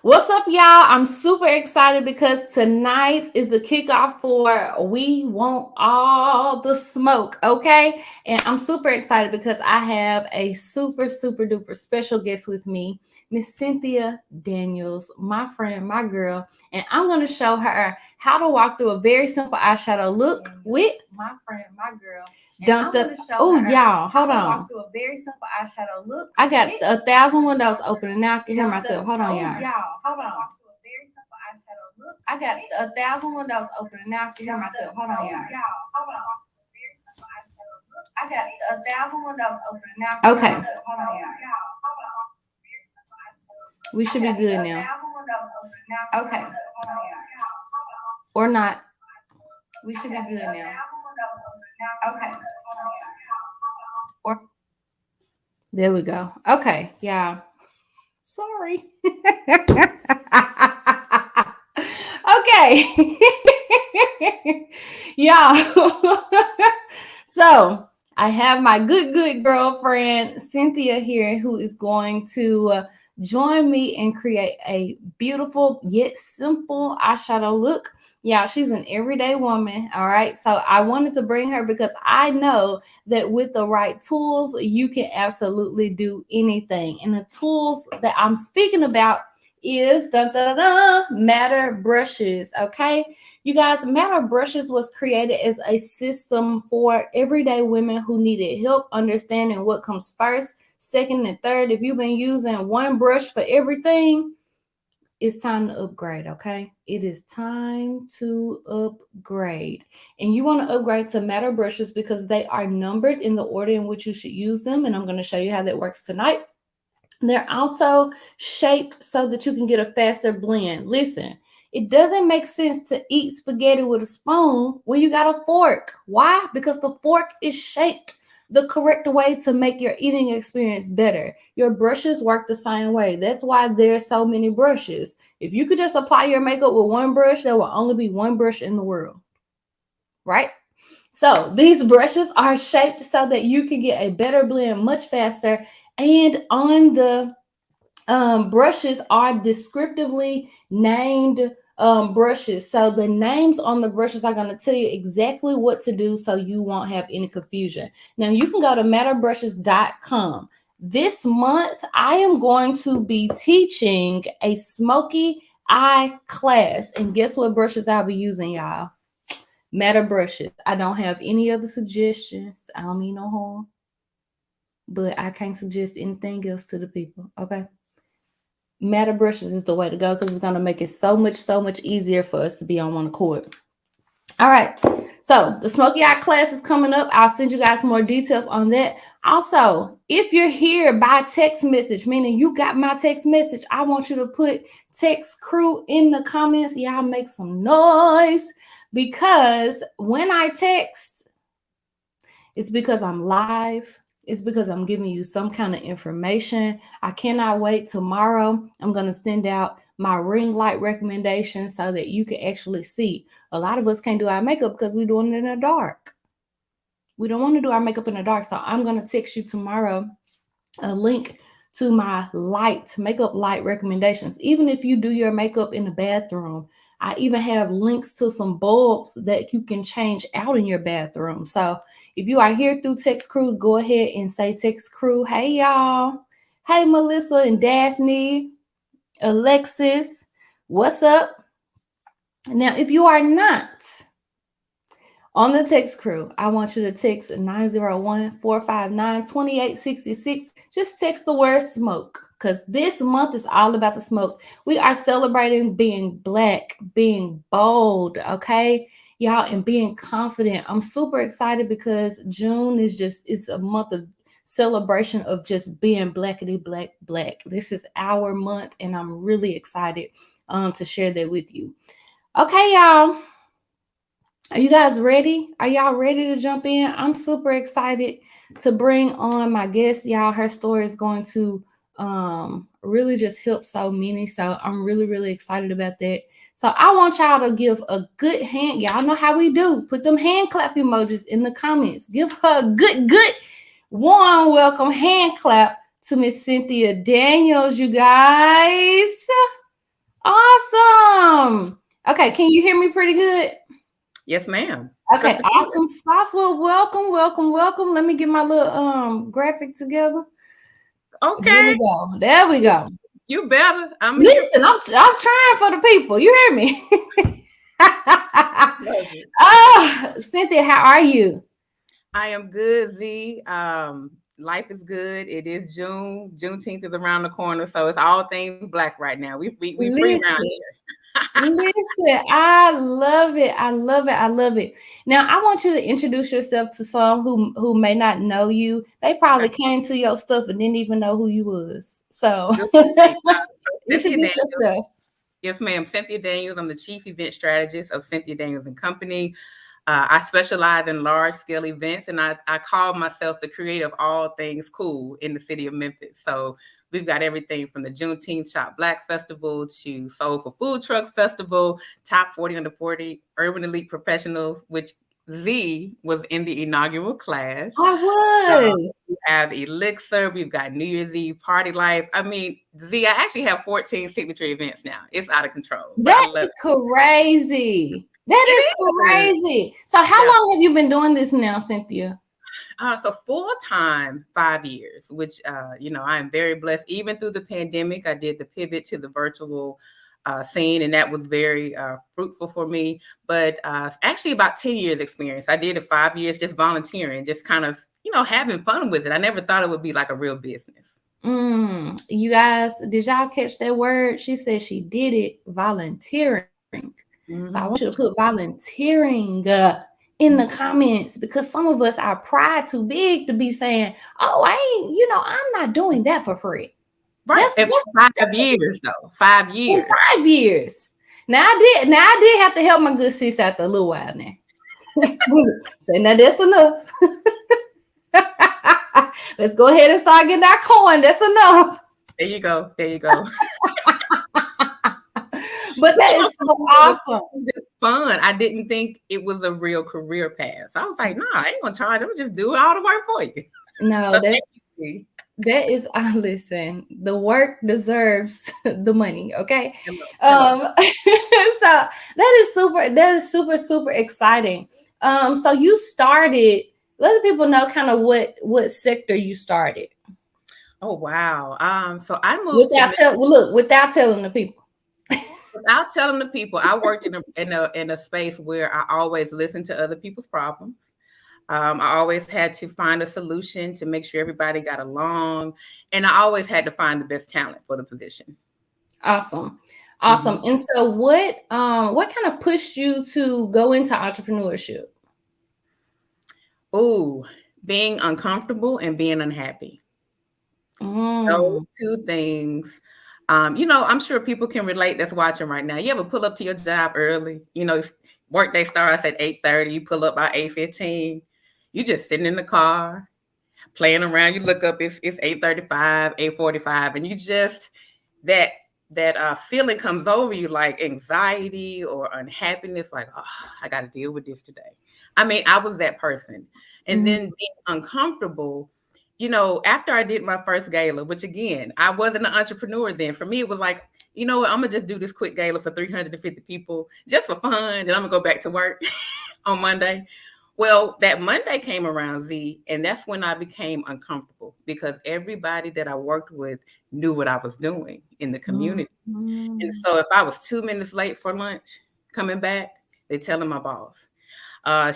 What's up, y'all? I'm super excited because tonight is the kickoff for We Want All the Smoke, okay? And I'm super excited because I have a super duper special guest with me, Miss Cynthia Daniels, my friend, my girl. And I'm going to show her how to walk through a very simple eyeshadow look with my friend, my girl. Oh, y'all, hold on. Through a very simple eyeshadow look. I got 1,000 windows open and now I can hear myself. Hold on, y'all. Hold on. I got 1,000 windows open and now I can hear myself. Hold on, y'all. I got 1,000 windows open and now I can hear myself. Hold on, y'all. We should be good now. Okay. Or not. We should be good now. Okay. Or there we go. Okay, yeah. Sorry. Okay. Yeah. So I have my good girlfriend Cynthia here who is going to join me and create a beautiful yet simple eyeshadow look. Yeah, she's an everyday woman. All right. So I wanted to bring her because I know that with the right tools, you can absolutely do anything. And the tools that I'm speaking about is matter brushes. Okay. You guys, matter brushes was created as a system for everyday women who needed help understanding what comes first, second, and third. If you've been using one brush for everything, it's time to upgrade, okay? It is time to upgrade. And you want to upgrade to matter brushes because they are numbered in the order in which you should use them. And I'm going to show you how that works tonight. They're also shaped so that you can get a faster blend. Listen, it doesn't make sense to eat spaghetti with a spoon when you got a fork. Why? Because the fork is shaped the correct way to make your eating experience better. Your brushes work the same way. That's why there's so many brushes. If you could just apply your makeup with one brush, there will only be one brush in the world, right? So these brushes are shaped so that you can get a better blend much faster. And on the brushes are descriptively named brushes. So the names on the brushes are going to tell you exactly what to do so you won't have any confusion. Now you can go to matterbrushes.com. This month, I am going to be teaching a smoky eye class. And guess what brushes I'll be using, y'all? Matter brushes. I don't have any other suggestions. I don't mean no harm, but I can't suggest anything else to the people. Okay. Matter brushes is the way to go because it's going to make it so much easier for us to be on one accord. All right. So the smoky eye class is coming up. I'll send you guys more details on that. Also, if you're here by text message, meaning you got my text message, I want you to put text crew in the comments. Y'all make some noise because when I text, it's because I'm live. It's because I'm giving you some kind of information. I cannot wait. Tomorrow, I'm going to send out my ring light recommendations so that you can actually see. A lot of us can't do our makeup because we're doing it in the dark. We don't want to do our makeup in the dark. So I'm going to text you tomorrow a link to my makeup light recommendations. Even if you do your makeup in the bathroom, I even have links to some bulbs that you can change out in your bathroom. So if you are here through Text Crew, go ahead and say Text Crew. Hey, y'all. Hey, Melissa and Daphne, Alexis. What's up? Now, if you are not on the text crew, I want you to text 901-459-2866. Just text the word smoke because this month is all about the smoke. We are celebrating being Black, being bold, okay? Y'all, and being confident. I'm super excited because June is a month of celebration of just being blackity black. This is our month, and I'm really excited to share that with you. Okay, y'all. Are you guys ready? Are y'all ready to jump in? I'm super excited to bring on my guest. Y'all, her story is going to really just help so many. So I'm really excited about that. So I want y'all to give a good hand. Y'all know how we do. Put them hand clap emojis in the comments. Give her a good warm welcome hand clap to Miss Cynthia Daniels, you guys. Awesome. Okay, can you hear me pretty good? Yes, ma'am. Okay, awesome sauce. Well, welcome, welcome, welcome. Let me get my little graphic together. Here Okay. we go. There we go. You better. I'm here. Listen, I'm trying for the people. You hear me? Love it. Oh, Cynthia, how are you? I am good, Z. Life is good. It is June. Juneteenth is around the corner, so it's all things black right now. We free around Listen, here. listen, I love it. I love it. I love it. Now, I want you to introduce yourself to some who may not know you. They probably Okay. came to your stuff and didn't even know who you was. So, Good point. Cynthia introduce Daniels. yourself. Yes, ma'am. Cynthia Daniels. I'm the chief event strategist of Cynthia Daniels and Company. I specialize in large scale events, and I call myself the creator of all things cool in the city of Memphis. So we've got everything from the Juneteenth Shop Black Festival to Soulful Food Truck Festival, Top 40 Under 40 Urban Elite Professionals, which Z was in the inaugural class. I was. We have Elixir. We've got New Year's Eve Party Life. I mean, Z, I actually have 14 signature events now. It's out of control, but I That love is crazy. That is it. crazy. So, how Yeah. long have you been doing this now, Cynthia? So full time, 5 years, which I am very blessed. Even through the pandemic, I did the pivot to the virtual scene, and that was very fruitful for me. But actually, about 10 years experience. I did it 5 years just volunteering, just kind of having fun with it. I never thought it would be like a real business. You guys, did y'all catch that word? She said she did it volunteering. So I want you to Mm-hmm. put volunteering in the comments, because some of us, our pride too big to be saying, "Oh, I'm not doing that for free." Right. That's It's 5 years though. 5 years. 5 years. Now I did have to help my good sis after a little while now. So now that's enough. Let's go ahead and start getting our coin. That's enough. There you go. There you go. But that is so awesome. Just fun. I didn't think it was a real career path. So I was like, nah, I ain't gonna charge. I'm gonna just do all the work for you. No, So that is listen, the work deserves the money, okay? hello. So that is super super exciting. So you started, let the people know kind of what sector you started. Oh wow. So I moved Without telling the people. without telling the people. I worked in a space where I always listened to other people's problems. I always had to find a solution to make sure everybody got along, and I always had to find the best talent for the position. Awesome. Mm-hmm. Awesome. And so what kind of pushed you to go into entrepreneurship? Oh, being uncomfortable and being unhappy. Those Mm. two things. I'm sure people can relate that's watching right now. You ever pull up to your job early? Work day starts at 8:30. You pull up by 8:15. You just sitting in the car, playing around. You look up, it's 8:35, 8:45, and you just that feeling comes over you like anxiety or unhappiness, like, oh, I got to deal with this today. I mean, I was that person. And Mm. then being uncomfortable, after I did my first gala, which again, I wasn't an entrepreneur then. For me, it was like, you know what, I'm gonna just do this quick gala for 350 people just for fun, and I'm gonna go back to work on Monday. Well, that Monday came around, Z, and that's when I became uncomfortable because everybody that I worked with knew what I was doing in the community. And Mm. so if I was 2 minutes late for lunch coming back, they telling my boss.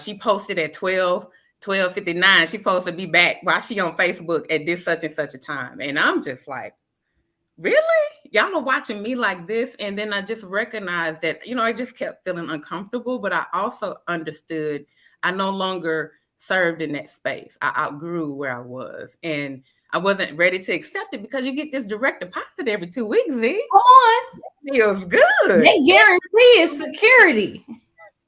She posted at 12:59. She's supposed to be back while she on Facebook at this such and such a time. And I'm just like, really? Y'all are watching me like this? And then I just recognized that, I just kept feeling uncomfortable, but I also understood I no longer served in that space. I outgrew where I was. And I wasn't ready to accept it because you get this direct deposit every 2 weeks, Z. Come on. Feels good. They guarantee is security.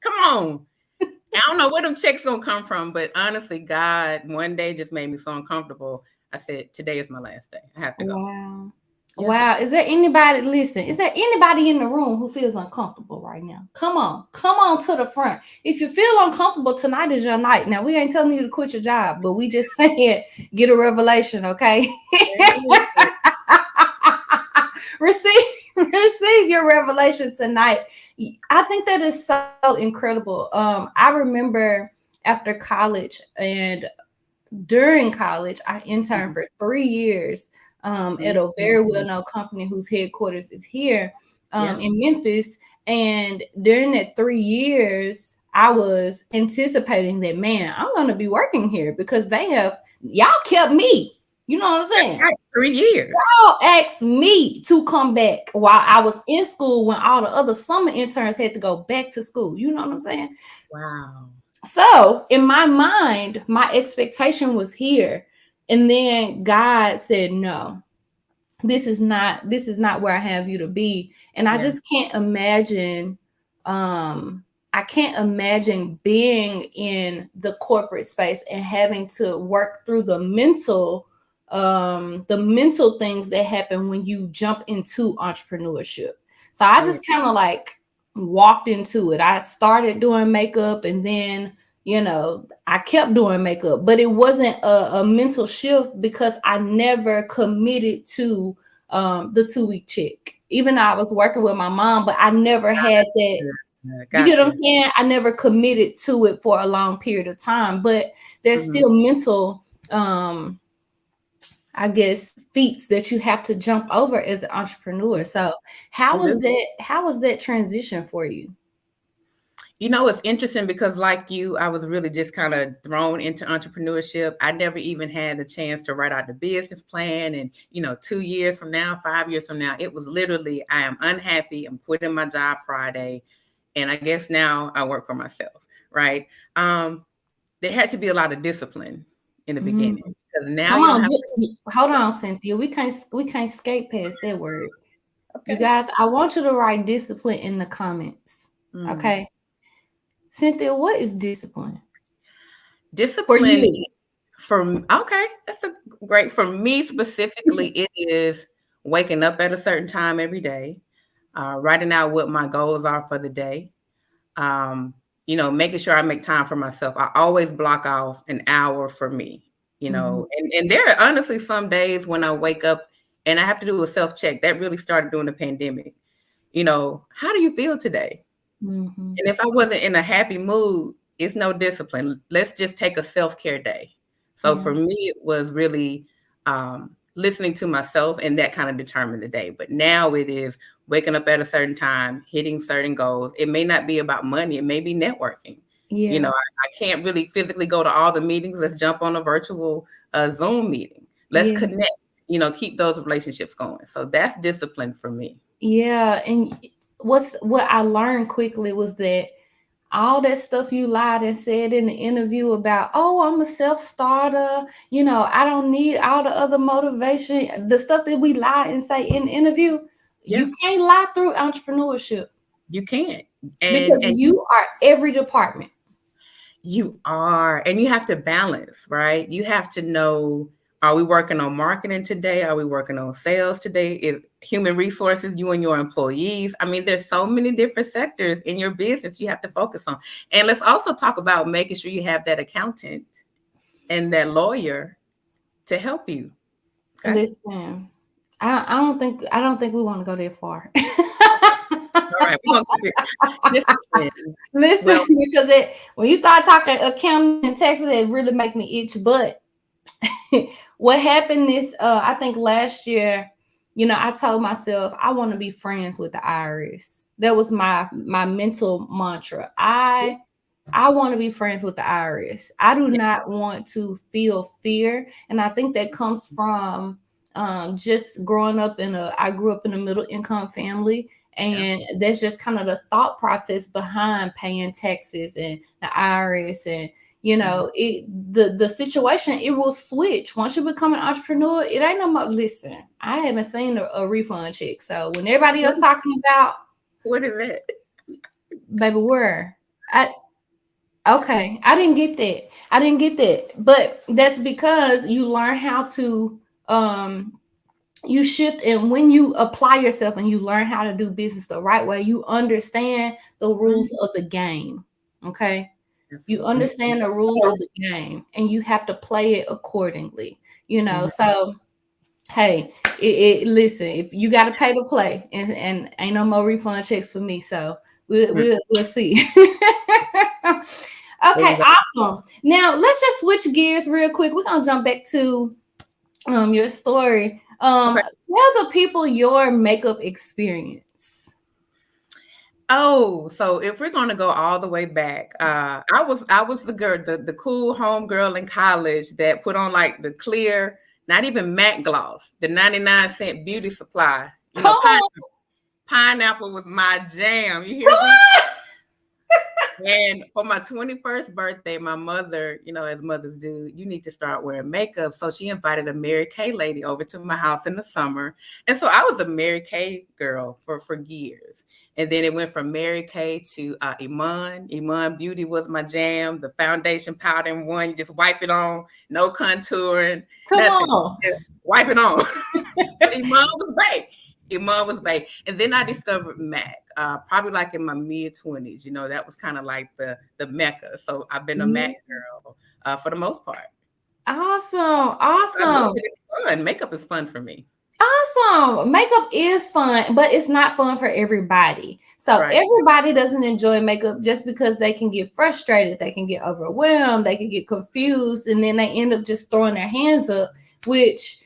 Come on. I don't know where them checks gonna come from, but honestly, God one day just made me so uncomfortable. I said, today is my last day. I have to go. Wow. Yeah. Wow. Is there anybody in the room who feels uncomfortable right now? Come on to the front. If you feel uncomfortable, tonight is your night. Now, we ain't telling you to quit your job, but we just saying get a revelation, okay? receive receive your revelation tonight. I think that is so incredible. I remember after college and during college, I interned for 3 years at a very Mhm. well-known company whose headquarters is here Yeah. in Memphis. And during that 3 years, I was anticipating that, man, I'm going to be working here because y'all kept me. You know what I'm That's saying? right. 3 years. Y'all asked me to come back while I was in school when all the other summer interns had to go back to school. You know what I'm saying? Wow. So in my mind, my expectation was here. And then God said, no, this is not where I have you to be. And I Yeah. just can't imagine, I can't imagine being in the corporate space and having to work through the mental things that happen when you jump into entrepreneurship. So I Oh, yeah. just kind of like walked into it. I started doing makeup, and then I kept doing makeup, but it wasn't a mental shift because I never committed to the 2 week check. Even though I was working with my mom, but I never had that. Yeah, You get got what I'm you. saying? I never committed to it for a long period of time, but there's Mhm. still mental, I guess, feats that you have to jump over as an entrepreneur. So how You was do. that? How was that transition for you? It's interesting because, like you, I was really just kind of thrown into entrepreneurship. I never even had the chance to write out the business plan. And, 2 years from now, 5 years from now, it was literally, I am unhappy. I'm quitting my job Friday. And I guess now I work for myself, right? Um, there had to be a lot of discipline in the Mm. beginning because now Come you don't on, have. hold on, Cynthia. We can't skate past that word. You Okay. guys, I want you to write discipline in the comments. Mm. Okay. Cynthia, what is discipline for Discipline you? okay, that's a great for me specifically. It is waking up at a certain time every day, writing out what my goals are for the day. Um, making sure I make time for myself. I always block off an hour for me. Mhm. And there are honestly some days when I wake up and I have to do a self check. That really started during the pandemic. How do you feel today? Mhm. And if I wasn't in a happy mood, it's no discipline. Let's just take a self-care day. So Yeah. for me, it was really listening to myself, and that kind of determined the day. But now it is waking up at a certain time, hitting certain goals. It may not be about money, it may be networking. Yeah. I can't really physically go to all the meetings. Let's jump on a virtual Zoom meeting. Let's Yeah. connect, keep those relationships going. So that's discipline for me. Yeah. And what I learned quickly was that all that stuff you lied and said in the interview about, oh, I'm a self-starter, I don't need all the other motivation, the stuff that we lie and say in the interview, Yeah, you can't lie through entrepreneurship you can't. And because and you are every department. You are, and you have to balance, right? You have to know, are we working on marketing today? Are we working on sales today? If human resources, you and your employees. I mean, there's so many different sectors in your business you have to focus on. And let's also talk about making sure you have that accountant and that lawyer to help you. Okay. Listen, I don't think we want to go that far. All right. We're gonna keep it disciplined. Listen, Well, because when you start talking accounting and taxes, it really make me itch. But what happened is, I think last year, I told myself I want to be friends with the IRS. That was my mental mantra. I want to be friends with the IRS. I do yeah, not want to feel fear. And I think that comes from just growing up I grew up in a middle income family. yeah. And that's just kind of the thought process behind paying taxes and the IRS. And, Mhm. the situation, it will switch. Once you become an entrepreneur, it ain't no more. Listen, I haven't seen a refund check. So when everybody What else is, talking about, what is that? baby, where? I Okay, I didn't get that. I didn't get that. But that's because you learn how to um you shift, and when you apply yourself and you learn how to do business the right way, you understand the rules Mhm. of the game. Okay? You Absolutely. understand the rules of the game and you have to play it accordingly. Mhm. So Hey, listen, if you got to pay to play, and ain't no more refund checks for me, so we'll see. Okay, awesome. Now let's just switch gears real quick. We're gonna jump back to your story. Okay. Tell the people your makeup experience. Oh, so if we're gonna go all the way back, I was the girl, the cool home girl in college that put on like the clear, not even matte gloss, the 99-cent beauty supply. You Come know, on, pineapple was my jam. You come hear me? on. And for my 21st birthday, my mother, as mothers do, you need to start wearing makeup. So she invited a Mary Kay lady over to my house in the summer. And so I was a Mary Kay girl for years. And then it went from Mary Kay to Iman. Iman Beauty was my jam. The foundation powder in one, you just wipe it on, no contouring, Come nothing. on. Just wipe it on. Iman was bae. Iman was bae. And then I discovered MAC, probably like in my mid-20s. That was kind of like the mecca. So I've been a MAC girl for the most part. Awesome. I love Awesome. it. It's fun. Makeup is fun for me. Awesome. Makeup is fun, but it's not fun for everybody. So Right. everybody doesn't enjoy makeup just because they can get frustrated, they can get overwhelmed, they can get confused, and then they end up just throwing their hands up, which,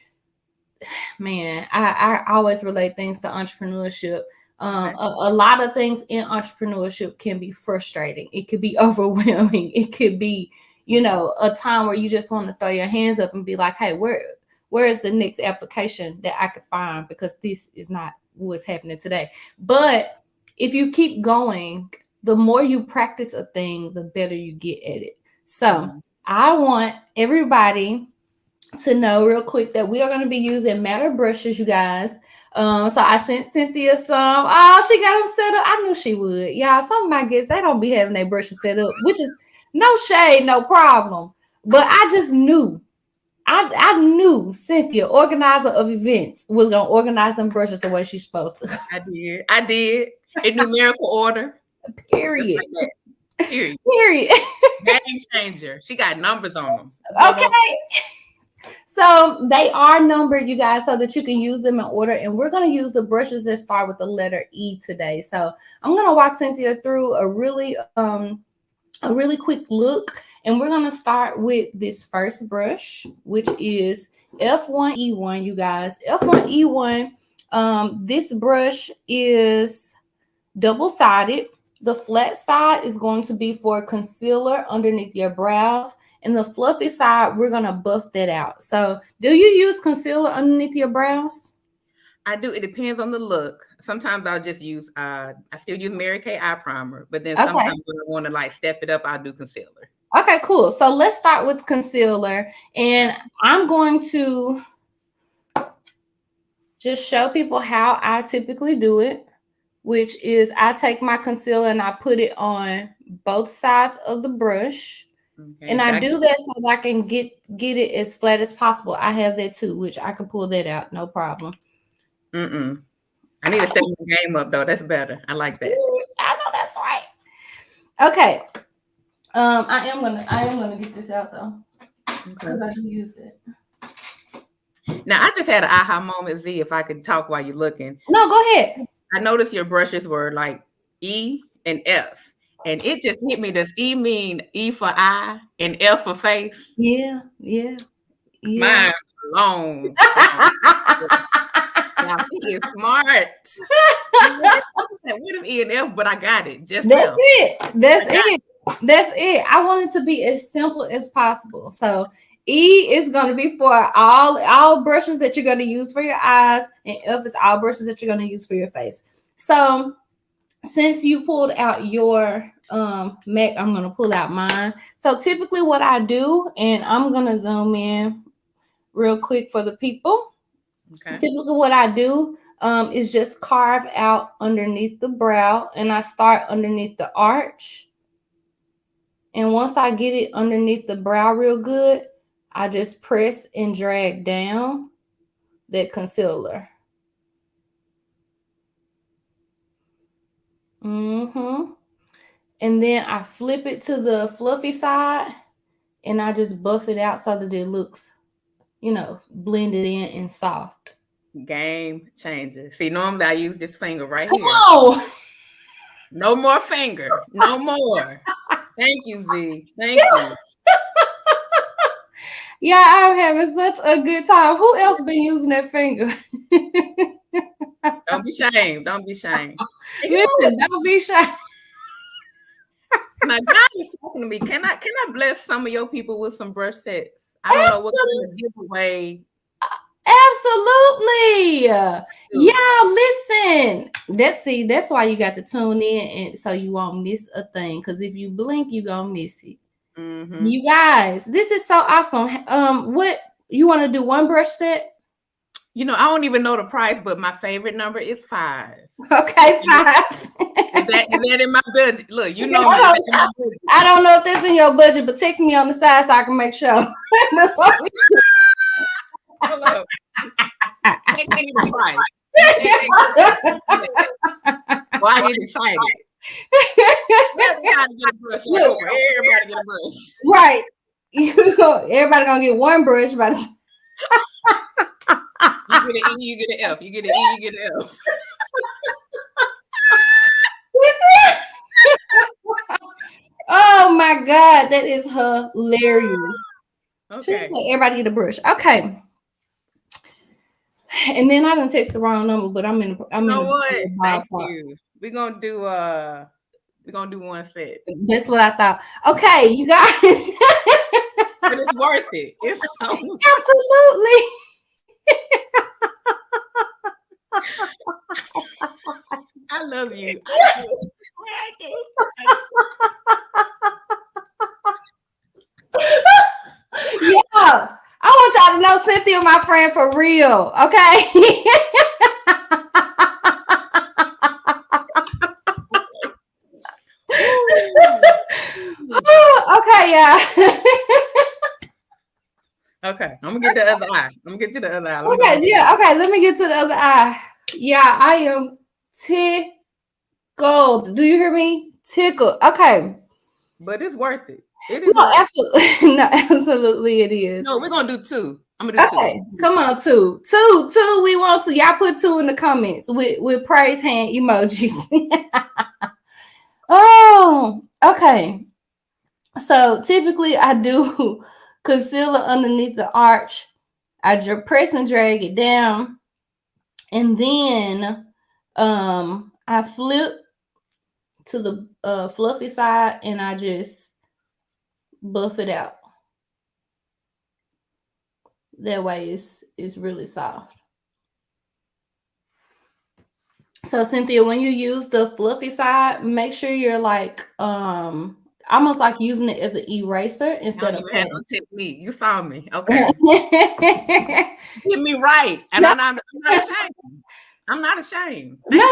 man, I always relate things to entrepreneurship. Okay. A lot of things in entrepreneurship can be frustrating. It could be overwhelming. It could be, a time where you just want to throw your hands up and be like, hey, where is the next application that I could find? Because this is not what's happening today. But if you keep going, the more you practice a thing, the better you get at it. So I want everybody to know real quick that we are going to be using matte brushes, you guys. So I sent Cynthia some. Oh, she got them set up. I knew she would. Y'all, some of my guests, they don't be having their brushes set up, which is no shade, no problem. But I just knew. I knew Cynthia, organizer of events, was gonna organize them brushes the way she's supposed to. I did. In numerical order. Period. Just like that. Period. Period. Game changer. She got numbers on them. Okay. So they are numbered, you guys, so that you can use them in order. And we're going to use the brushes that start with the letter E today. So I'm going to walk Cynthia through a really quick look. And we're going to start with this first brush, which is F1E1, you guys. F1E1, this brush is double-sided. The flat side is going to be for concealer underneath your brows. And the fluffy side, we're going to buff that out. So do you use concealer underneath your brows? I do. It depends on the look. Sometimes I'll just use, I still use Mary Kay eye primer, but then sometimes when I want to like step it up, I'll do concealer. Okay, cool. So let's start with concealer. And I'm going to just show people how I typically do it, which is I take my concealer and I put it on both sides of the brush. Okay, and I do that so that I can get it as flat as possible. I have that too, which I can pull that out, no problem. I need to step my game up though. That's better. I like that. I know that's right. Okay. I am gonna get this out though, because I do use it. Now I just had an aha moment, Z. If I could talk while you're looking. No, go ahead. I noticed your brushes were like E and F. And it just hit me. Does E mean E for eye and F for face? Yeah. Mine long. Now she is smart. What is E and F? But I got it. Just That's it. That's it. I want it to be as simple as possible. So E is going to be for all brushes that you're going to use for your eyes, and F is all brushes that you're going to use for your face. So since you pulled out your MAC, I'm going to pull out mine. So typically what I do, and I'm going to zoom in real quick for the people. Okay. Typically what I do is just carve out underneath the brow, and I start underneath the arch. And once I get it underneath the brow real good, I just press and drag down that concealer. And then I flip it to the fluffy side and I just buff it out so that it looks, blend it in and soft. Game changer. See, normally I use this finger right Come here. on. No more finger. No more. Thank you, Z. Thank you. Yeah, I'm having such a good time. Who else been using that finger? Don't be shamed. Don't be shamed. And you know Listen, don't be shy. now God is talking to me. Can I bless some of your people with some brush sets? I don't know what kind of giveaway. Absolutely. Yeah, listen. That's why you got to tune in, and so you won't miss a thing. Because if you blink, you gonna miss it. Mm-hmm. You guys, this is so awesome. What you want to do? One brush set? You know, I don't even know the price, but my favorite number is 5. Okay, 5. Is that in my budget? Look, you know me. I don't know if that's in your budget, but text me on the side so I can make sure. Hold up. Text me the price. Well, I get excited. Everybody get a brush. Everybody get a brush. Right. Everybody gonna get one brush, but you get an E, you get an F. You get an E, you get an F. Oh my God, that is hilarious. Okay. She said everybody get a brush. Okay. And then I didn't text the wrong number, but I'm in. You know what? Thank you. We're gonna do one set. That's what I thought. Okay, you guys. But it's worth it. It's absolutely. I love you. Yeah. I want y'all to know Cynthia, my friend, for real. Okay. Okay, yeah. Okay, I'm gonna get the other eye. I'm gonna get to the other eye. Okay, yeah. Okay, let me get to the other eye. Yeah, I am tickled. Do you hear me? Tickled. Okay. But it's worth it. It is. No, absolutely. No, absolutely, it is. No, we're gonna do 2. I'm gonna do 2. Okay, come on, 2. We want to. Y'all put 2 in the comments with praise hand emojis. Oh, okay. So typically I do concealer underneath the arch. I press and drag it down, and then I flip to the fluffy side, and I just buff it out. That way it's really soft. So Cynthia, when you use the fluffy side, make sure you're like almost like using it as an eraser instead of had no technique. You saw me. Okay. Get me right. And I'm not ashamed. I'm not ashamed. No,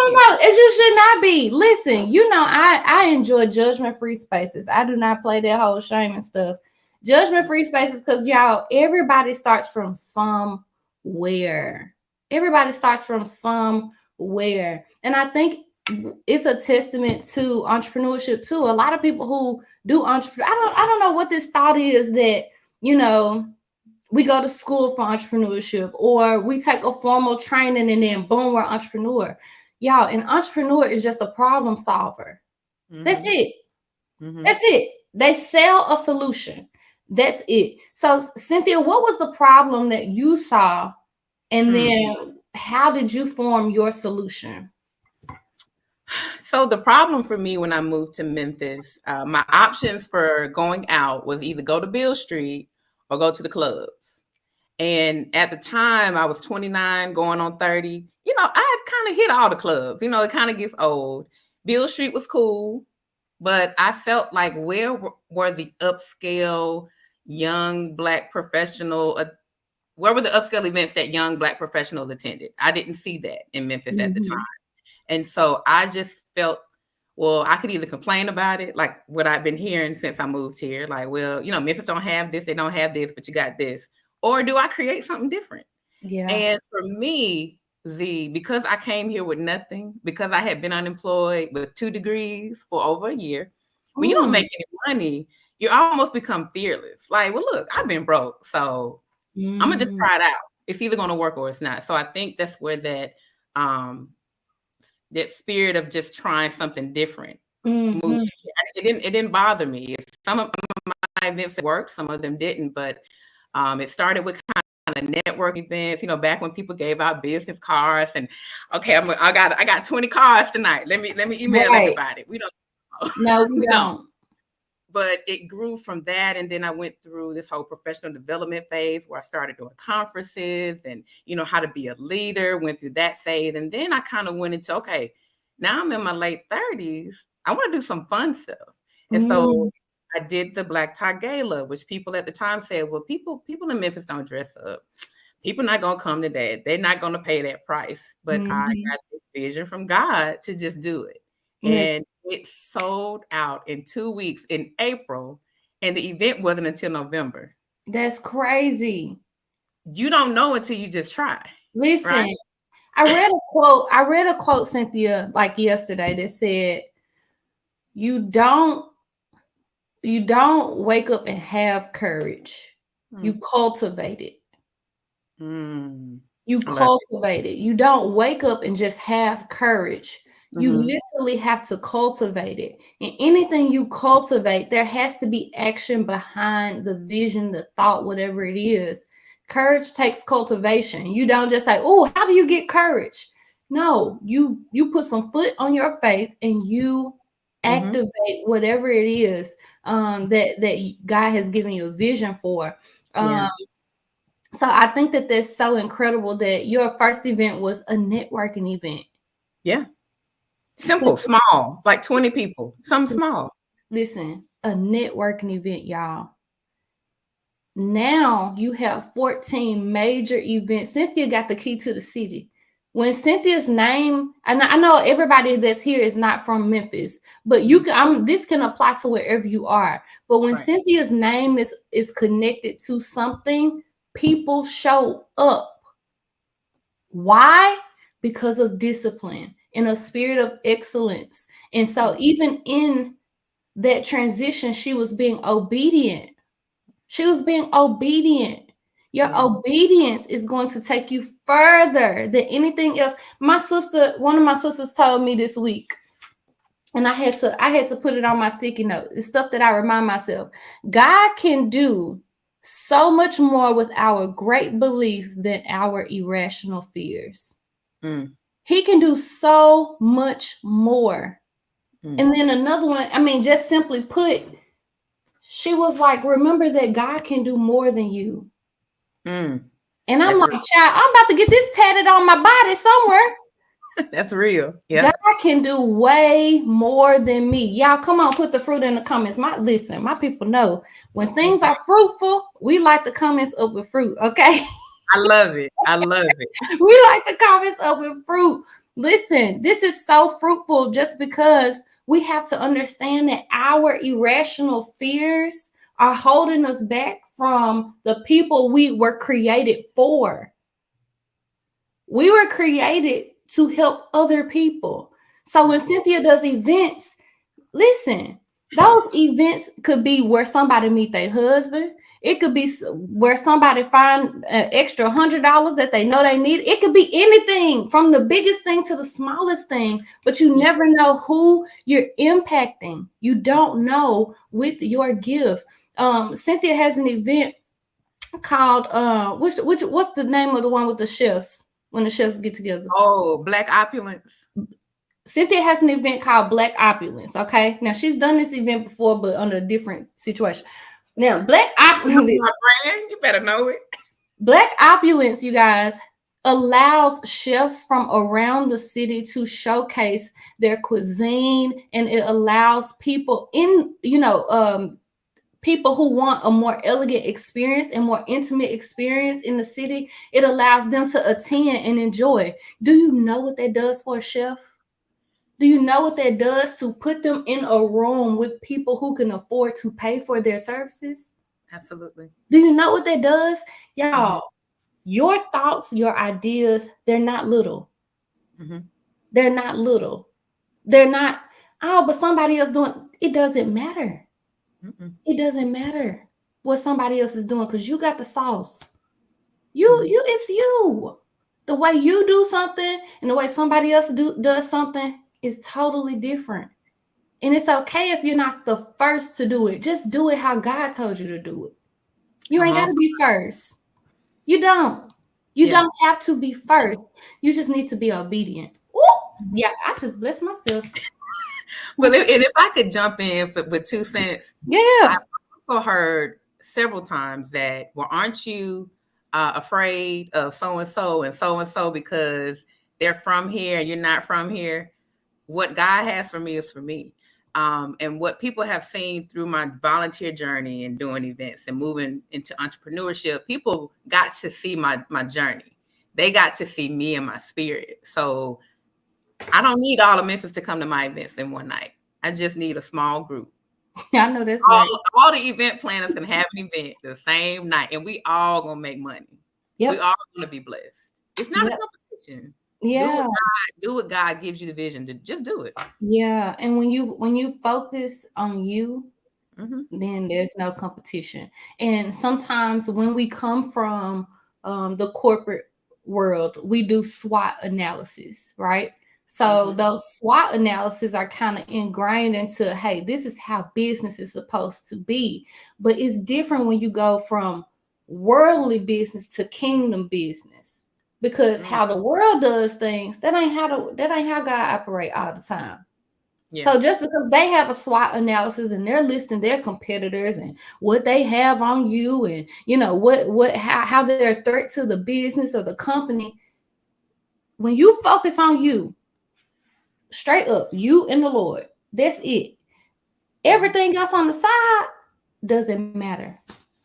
as you should not be. Listen, I enjoy judgment-free spaces. I do not play that whole shaming stuff. Judgment-free spaces, because y'all, everybody starts from somewhere. Everybody starts from somewhere. And I think it's a testament to entrepreneurship too. A lot of people who do entrepreneur, I don't know what this thought is that, we go to school for entrepreneurship, or we take a formal training and then boom, we're entrepreneur. Y'all, an entrepreneur is just a problem solver. Mm-hmm. That's it. Mm-hmm. That's it. They sell a solution. That's it. So Cynthia, what was the problem that you saw? And then how did you form your solution? So the problem for me when I moved to Memphis, my options for going out was either go to Beale Street or go to the clubs. And at the time I was 29 going on 30, I had kind of hit all the clubs, it kind of gets old. Beale Street was cool, but I felt like where were the upscale young Black professional, where were the upscale events that young Black professionals attended? I didn't see that in Memphis at the time. And so I just felt, well, I could either complain about it, like what I've been hearing since I moved here, like, well, Memphis don't have this, they don't have this, but you got this. Or do I create something different? Yeah. And for me, because I came here with nothing, because I had been unemployed with 2 degrees for over a year, when you don't make any money, you almost become fearless. Like, well, look, I've been broke, so I'm gonna just Mm-hmm. try it out. It's either gonna work or it's not. So I think that's where um that spirit of just trying something different moved. Mm-hmm. It didn't bother me. Some of my events worked, some of them didn't, but it started with kind of network events, back when people gave out business cards and okay, I got 20 cards tonight. Let me email Right. everybody. We don't No, we we don't. don't. But it grew from that, and then I went through this whole professional development phase where I started doing conferences and how to be a leader. Went through that phase, and then I kind of went into, okay, now I'm in my late 30s. I want to do some fun stuff, and so Mm, I did the Black Tie Gala, which people at the time said, well, people in Memphis don't dress up. People not gonna come to that. They're not gonna pay that price. But I mm-hmm. got this vision from God to just do it. Yes, And it sold out in 2 weeks in April. And the event wasn't until November. that's crazy. You don't know until you just try, right? Listen, I read a quote, Cynthia, like yesterday that said, you don't you don't wake up and have courage. You Mm. cultivate it. Mm. You I love cultivate it. You don't wake up and just have courage. it. You Hmm. literally have to cultivate it. And anything you cultivate, there has to be action behind the vision, the thought, whatever it is. Courage takes cultivation. You don't just say, "Oh, how do you get courage?" No, you put some foot on your faith and you Hmm. activate whatever it is that God has given you a vision for. Yeah. Um, so I think that that's so incredible that your first event was a networking event. Yeah. Simple, Simple. small, like 20 people, something small. Listen, a networking event, y'all. Now you have 14 major events. Cynthia got the key to the city. When Cynthia's name, and I know everybody that's here is not from Memphis, but you Mhm. can this can apply to wherever you are. But when Right. Cynthia's name is connected to something, people show up. Why? Because of discipline and a spirit of excellence. And so, even in that transition, she was being obedient. She was being obedient. Your Yeah. obedience is going to take you further than anything else. One of my sisters told me this week, and I had to put it on my sticky note. It's stuff that I remind myself. God can do so much more with our great belief than our irrational fears. Mm. He can do so much more. Mm. And then another one, I mean, just simply put, she was like, remember that God can do more than you. Mm. And I'm That's like, real. child, I'm about to get this tatted on my body somewhere. That's real. God Yeah. can do way more than me. Y'all, come on, put the fruit in the comments. My people know when things That's right. are fruitful, we like the comments up with fruit. Okay. I love it. I love it. We like the comments up with fruit. Listen, this is so fruitful just because we have to understand that our irrational fears are holding us back from the people we were created for. We were created to help other people. So when Cynthia does events, listen, those events could be where somebody meet their husband. It could be where somebody find an extra $100 that they know they need. It could be anything from the biggest thing to the smallest thing, but you Yeah. never know who you're impacting. You don't know with your gift. Cynthia has an event called what's the name of the one with the chefs when the chefs get together? Oh, Black opulence. Cynthia has an event called Black Opulence. Okay, now she's done this event before, but under a different situation. Now, You know my brand. You better know it. Black Opulence, you guys, allows chefs from around the city to showcase their cuisine, and it allows people people who want a more elegant experience and more intimate experience in the city. It allows them to attend and enjoy. Do you know what that does for a chef? Do you know what that does to put them in a room with people who can afford to pay for their services? Absolutely. Do you know what that does? Hmm. Y'all, your thoughts, your ideas, they're not little. Hmm. They're not little. They're not, oh, but somebody else doing it doesn't matter. Mm-mm. It doesn't matter what somebody else is doing because you got the sauce. It's you. The way you do something and the way somebody else does something is totally different. And it's okay if you're not the first to do it. Just do it how God told you to do it. You Come ain't got on. to be first. You don't. You Yeah. don't have to be first. You just need to be obedient. Ooh, yeah, I just blessed myself. Well, if I could jump in with 2 cents, Yeah. I've also heard several times that, well, aren't you afraid of so and so because they're from here and you're not from here? What God has for me is for me. And what people have seen through my volunteer journey and doing events and moving into entrepreneurship, people got to see my journey. They got to see me and my spirit. So I don't need all of Memphis to come to my events in one night. I just need a small group. I know that's right. All the event planners can have an event the same night, and we all gonna make money. We Yep. all gonna be blessed. It's not a Yep. competition. Yeah. Do what God gives you the vision to. Just do it. Yeah. And when you focus on you, Mm-hmm. then there's no competition. And sometimes when we come from the corporate world, we do SWOT analysis, right? So Mm-hmm. those SWOT analysis are kind of ingrained into, hey, this is how business is supposed to be. But it's different when you go from worldly business to kingdom business. Because Mm-hmm. how the world does things, that ain't how God operate all the time. Yeah. So just because they have a SWOT analysis and they're listing their competitors and what they have on you and what how they're a threat to the business or the company, when you focus on you, straight up, you and the Lord, that's it. Everything else on the side doesn't matter.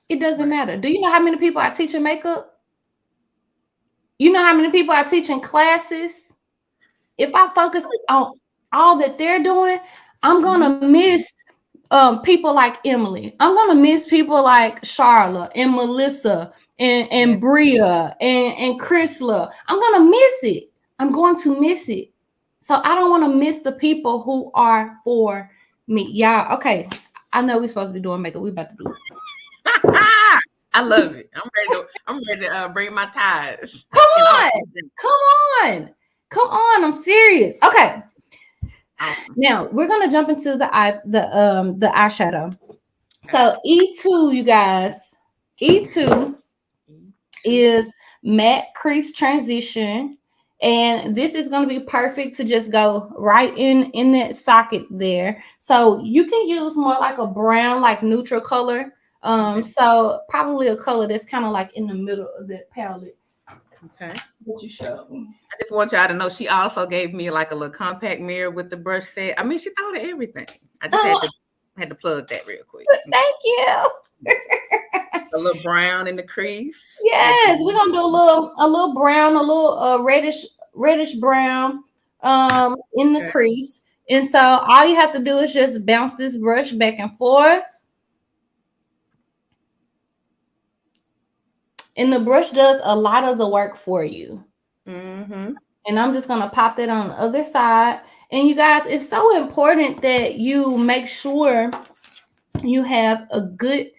It doesn't Right. matter. Do you know how many people I teach in makeup? You know how many people I teach in classes? If I focus on all that they're doing, I'm Mm-hmm. gonna miss people like Emily. I'm gonna miss people like Charlotte and Melissa Yeah. and Bria and Chrysla. I'm gonna miss it. I'm going to miss it. So I don't want to miss the people who are for me. Y'all, okay. I know we're supposed to be doing makeup. We about to do it. I love it. I'm ready to bring my ties Come and all. on. Come on. Come on. I'm serious. Okay. Awesome. Now we're gonna jump into the eyeshadow. Okay. So E2, you guys, E2 E2. is matte crease transition, and this is going to be perfect to just go right in that socket there. So you can use more like a brown, like neutral color. Okay. So probably a color that's kind of like in the middle of that palette Okay. that you showed me. I just want y'all to know she also gave me like a little compact mirror with the brush set. I mean, she thought of everything. I just Oh, had to plug that real quick. thank you. A little brown in the crease with Yes, we're gonna do a little brown, a little reddish brown in the okay. crease. And so all you have to do is just bounce this brush back and forth. And the brush does a lot of the work for you. Mm-hmm. And I'm just gonna pop that on the other side. And you guys, it's so important that you make sure you have a good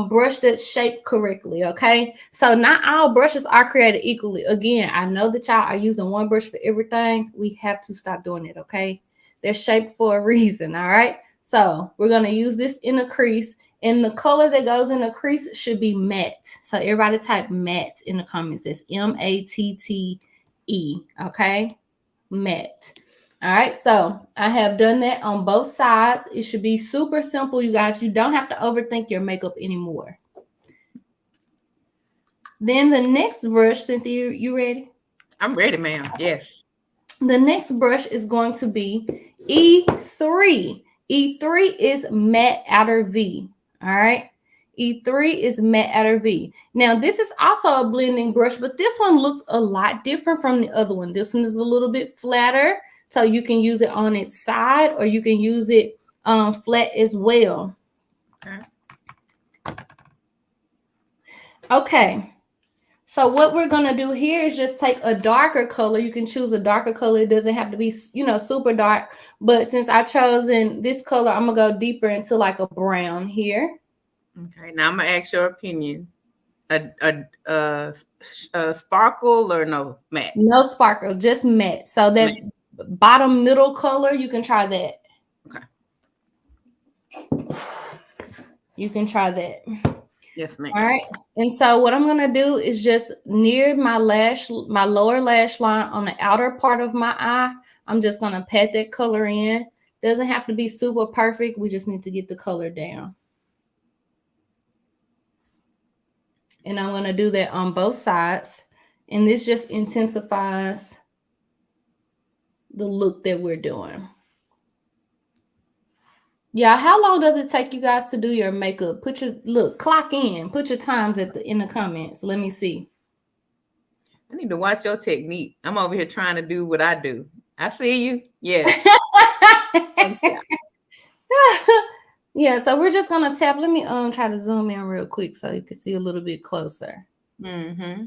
brush that's shaped correctly. Okay, so not all brushes are created equally. Again, I know that y'all are using one brush for everything. We have to stop doing it. Okay, they're shaped for a reason. All right, so we're going to use this in a crease, and the color that goes in the crease should be matte. So everybody type matte in the comments. It's MATTE. Okay, matte. All right, so I have done that on both sides. It should be super simple, you guys. You don't have to overthink your makeup anymore. Then the next brush, Cynthia, you ready? I'm ready, ma'am. Yes. The next brush is going to be E3. E3 is matte outer V. All right. E3 is matte outer V. Now, this is also a blending brush, but this one looks a lot different from the other one. This one is a little bit flatter, so you can use it on its side or you can use it flat as well. Okay. Okay. So what we're going to do here is just take a darker color. You can choose a darker color. It doesn't have to be, super dark. But since I've chosen this color, I'm going to go deeper into like a brown here. Okay. Now I'm gonna ask your opinion. a sparkle or no matte? No sparkle, just matte. So that Matte. bottom middle color, you can try that. Okay. You can try that. Yes, ma'am. All right. And so what I'm going to do is just near my lower lash line on the outer part of my eye, I'm just going to pat that color in. Doesn't have to be super perfect. We just need to get the color down. And I'm going to do that on both sides. And this just intensifies the look that we're doing. Yeah, how long does it take you guys to do your makeup? Clock in. Put your times in the comments. Let me see. I need to watch your technique. I'm over here trying to do what I do. I see you. Yes. Yeah, so we're just gonna tap. Let me try to zoom in real quick so you can see a little bit closer. Mm-hmm.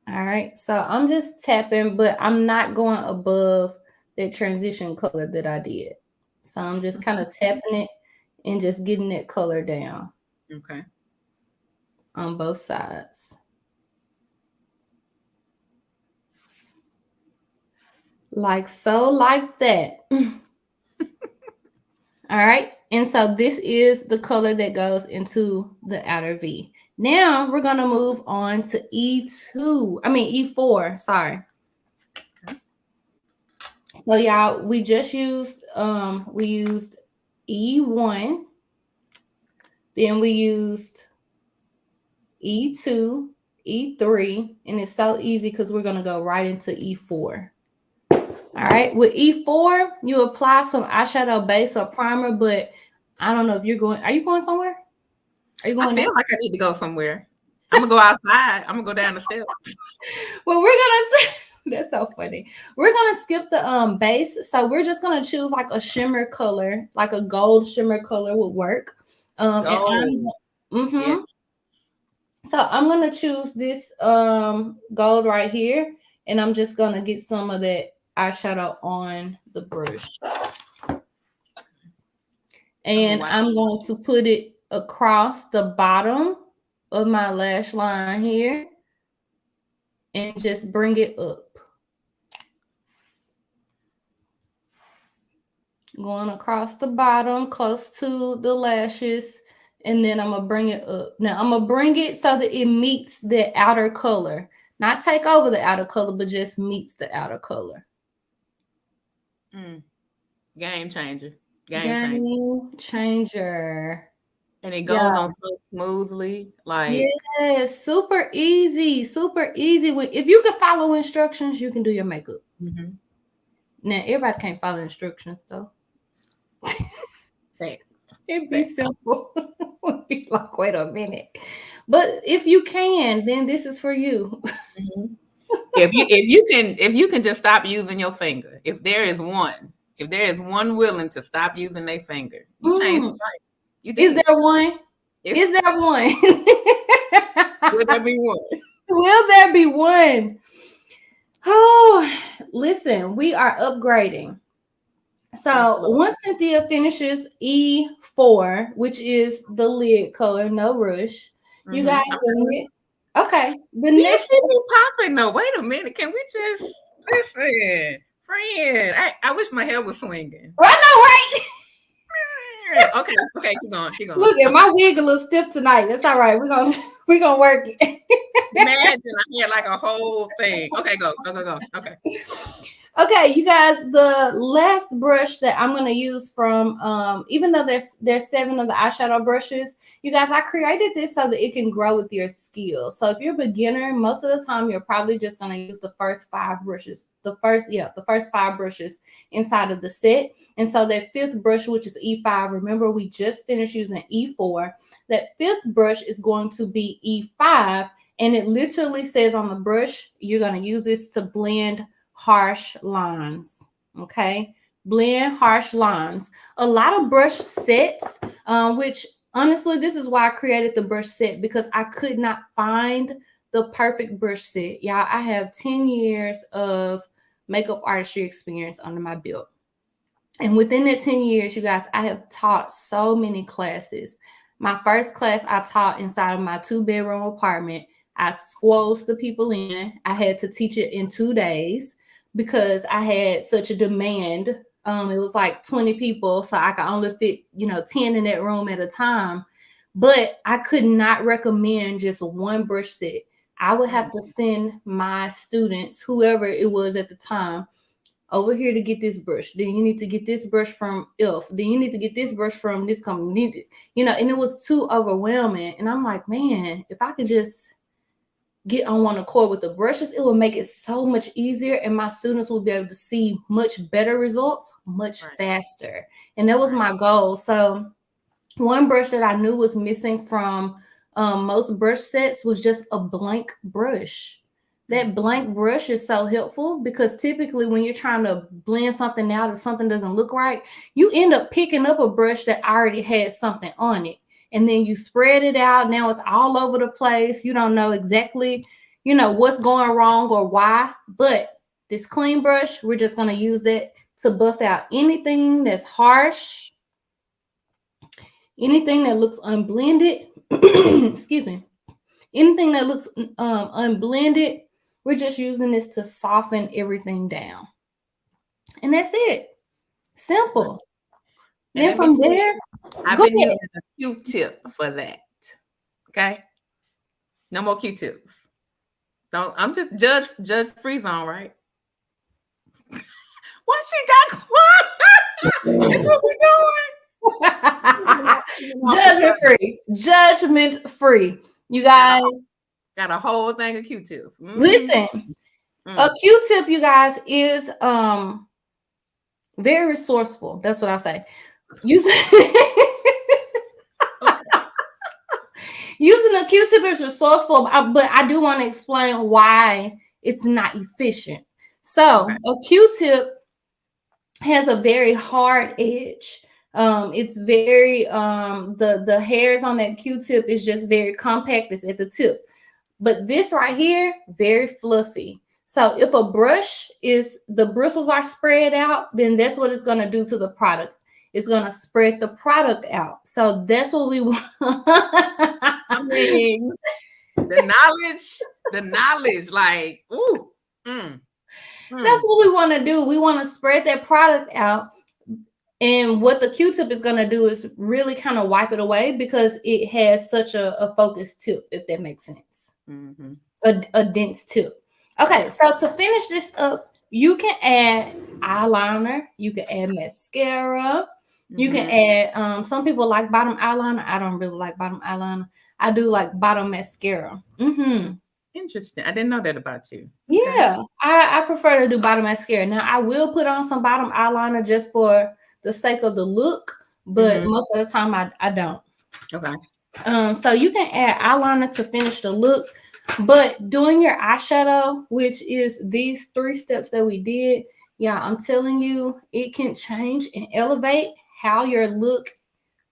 All right, so I'm just tapping, but I'm not going above that transition color that I did. So I'm just kind of tapping it and just getting that color down. Okay. On both sides. Like so, like that. All right. And so this is the color that goes into the outer V. Now we're going to move on to E4. Sorry. So y'all, we just used E1. Then we used E2, E3, and it's so easy because we're going to go right into E4. All right, with E4, you apply some eyeshadow base or primer, but I don't know if you're going. Are you going somewhere? Are you going? I feel like I need to go somewhere. I'm gonna go outside. I'm gonna go down the steps. Well, we're gonna. That's so funny. We're gonna skip the base, so we're just gonna choose like a shimmer color, like a gold shimmer color would work. Yes. So I'm gonna choose this gold right here, and I'm just gonna get some of that eyeshadow on the brush. And I'm going to put it across the bottom of my lash line here and just bring it up. Going across the bottom close to the lashes, and then I'm going to bring it up. Now I'm going to bring it so that it meets the outer color. Not take over the outer color, but just meets the outer color. Game changer. Game changer. And it goes on so smoothly. Like, yes, super easy. Super easy. If you can follow instructions, you can do your makeup. Mm-hmm. Now, everybody can't follow instructions, though. It'd be simple. Be like, wait a minute. But if you can, then this is for you. Mm-hmm. if you can just stop using your finger. If there is one willing to stop using their finger, you change the life. You did. Is there one? Is there one? Will there be one? Will there be one? Oh, listen, we are upgrading. So once Cynthia finishes E4, which is the lid color, no rush. You guys, okay. The next me popping though. Wait a minute. Can we just listen, friend? I wish my hair was swinging. I know, right? Okay, keep going. Look at my wig a little stiff tonight. That's all right. We're gonna work it. Imagine I had like a whole thing. Okay, go. Okay, you guys, the last brush that I'm gonna use from even though there's 7 of the eyeshadow brushes, you guys, I created this so that it can grow with your skills. So if you're a beginner, most of the time you're probably just gonna use the first 5 brushes, the first 5 brushes inside of the set. And so that 5th brush, which is E5, remember we just finished using E4. That 5th brush is going to be E5, and it literally says on the brush, you're gonna use this to blend harsh lines. Okay, blend harsh lines. A lot of brush sets, which honestly, this is why I created the brush set, because I could not find the perfect brush set. Y'all, I have 10 years of makeup artistry experience under my belt. And within that 10 years, you guys, I have taught so many classes. My first class I taught inside of my 2-bedroom apartment. I squoze the people in. I had to teach it in 2 days because I had such a demand. It was like 20 people, so I could only fit, 10 in that room at a time. But I could not recommend just one brush set. I would have to send my students, whoever it was at the time, over here to get this brush. Then you need to get this brush from ILF. Then you need to get this brush from this company. And it was too overwhelming. And I'm like, man, if I could just get on one accord with the brushes, it will make it so much easier, and my students will be able to see much better results much faster. And that was my goal. So one brush that I knew was missing from most brush sets was just a blank brush. That blank brush is so helpful because typically when you're trying to blend something out, if something doesn't look right, you end up picking up a brush that already had something on it. And then you spread it out. Now it's all over the place. You don't know exactly, what's going wrong or why. But this clean brush, we're just going to use that to buff out anything that's harsh, anything that looks unblended. Excuse me. Anything that looks unblended, we're just using this to soften everything down. And that's it. Simple. And then from there, I've been using a Q-tip for that. Okay? No more Q-tips. I'm just Judge Free Zone, right? What she got quiet? That's what we're doing. Judgment free. You guys got a whole thing of Q-tips. Listen, a Q-tip, you guys, is very resourceful. That's what I say. Using a Q-tip is resourceful, but I do want to explain why it's not efficient. So a Q-tip has a very hard edge. It's very the hairs on that Q-tip is just very compact. It's at the tip. But this right here, very fluffy. So if a brush the bristles are spread out, then that's what it's going to do to the product. It's going to spread the product out. So that's what we want. I mean, the knowledge, like, ooh. That's what we want to do. We want to spread that product out. And what the Q-tip is going to do is really kind of wipe it away because it has such a focused tip, if that makes sense. A dense tip. Okay, so to finish this up, you can add eyeliner. You can add mascara. You can add, some people like bottom eyeliner. I don't really like bottom eyeliner. I do like bottom mascara. Interesting. I didn't know that about you. Yeah, I prefer to do bottom mascara. Now, I will put on some bottom eyeliner just for the sake of the look, but most of the time I don't. Okay. So you can add eyeliner to finish the look, but doing your eyeshadow, which is these 3 steps that we did, yeah, I'm telling you, it can change and elevate how your look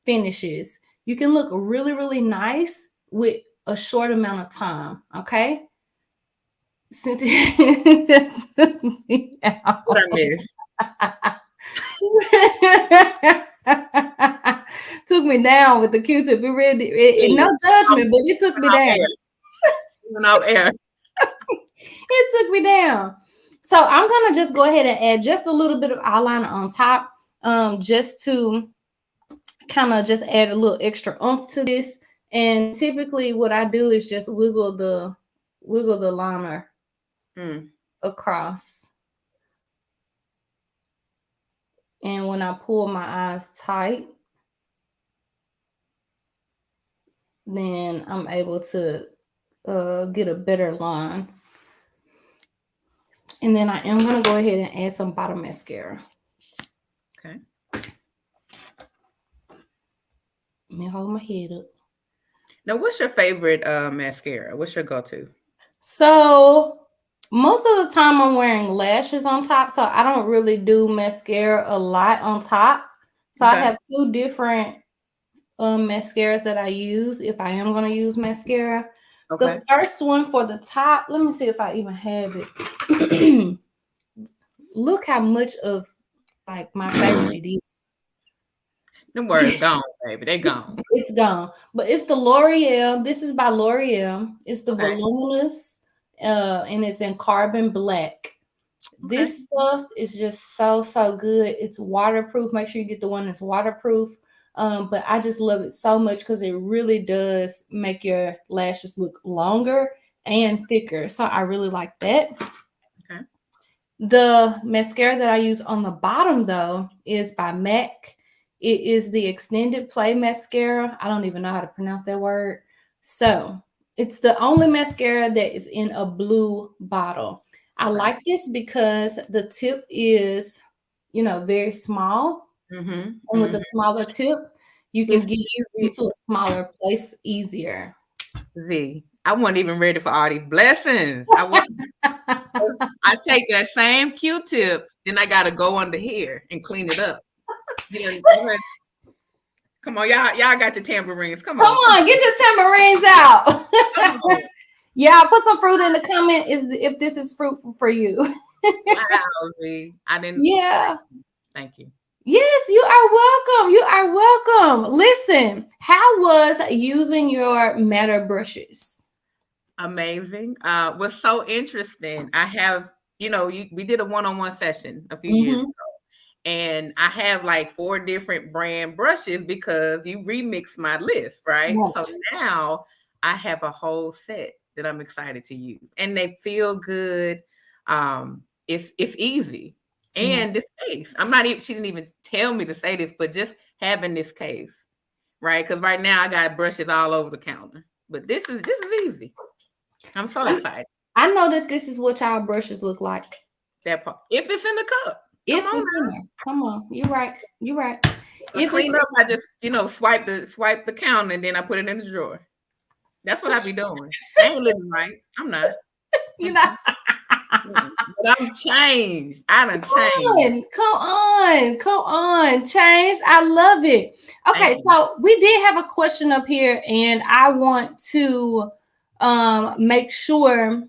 finishes. You can look really, really nice with a short amount of time. Okay. Cynthia, just what I missed. Took me down with the Q-tip. It really, no judgment, but it took me down. It took me down. So I'm gonna just go ahead and add just a little bit of eyeliner on top, just to kind of just add a little extra oomph to this. And typically, what I do is just wiggle the liner across. And when I pull my eyes tight, then I'm able to get a better line. And then I am going to go ahead and add some bottom mascara. Okay. Let me hold my head up. Now, what's your favorite mascara? What's your go-to? So most of the time I'm wearing lashes on top, so I don't really do mascara a lot on top. So I have 2 different mascaras that I use if I am going to use mascara. The first one for the top, let me see if I even have it. Look how much of like my favorite it is. Them words gone, baby. They gone. It's gone. But it's the L'Oreal. This is by L'Oreal. It's the Okay. voluminous, and it's in carbon black. Okay. This stuff is just so good. It's waterproof. Make sure you get the one that's waterproof. But I just love it so much because it really does make your lashes look longer and thicker. So I really like that. Okay. The mascara that I use on the bottom though is by MAC. It is the extended play mascara. I don't even know how to pronounce that word. So it's the only mascara that is in a blue bottle. I Okay. like this because the tip is, very small. And with Mm-hmm. a smaller tip, you can It's get easy. into a smaller place easier. Z. I wasn't even ready for all these blessings. I take that same Q-tip, then I gotta go under here and clean it up. Come on, y'all got your tambourines. Come Come on, come on, get your tamarines out. on. Yeah, put some fruit in the comment if this is fruitful for you. Wow, Z. I didn't. Yeah. Thank you. Yes, you are welcome. You are welcome. Listen, how was using your Meta brushes? Amazing. Was so interesting. I have, we did a one-on-one session a few years Mm-hmm. ago, and I have like 4 different brand brushes because you remixed my list, right? Right. So now I have a whole set that I'm excited to use, and they feel good. It's easy, Yeah. and this case, I'm not even. She didn't even tell me to say this, but just having this case, right? Because right now I got brushes all over the counter, but this is easy. I'm so excited. I know that this is what y'all brushes look like. That part. If it's in the cup, come If on it's in now. there. Come on. You're right. You're right. I If it's clean up, I just, swipe the counter and then I put it in the drawer. That's what I be doing. I ain't living right. I'm not. you know, But I'm changed. I done changed. come on. Change. I love it. Thank Okay, you. so we did have a question up here, and I want to make sure.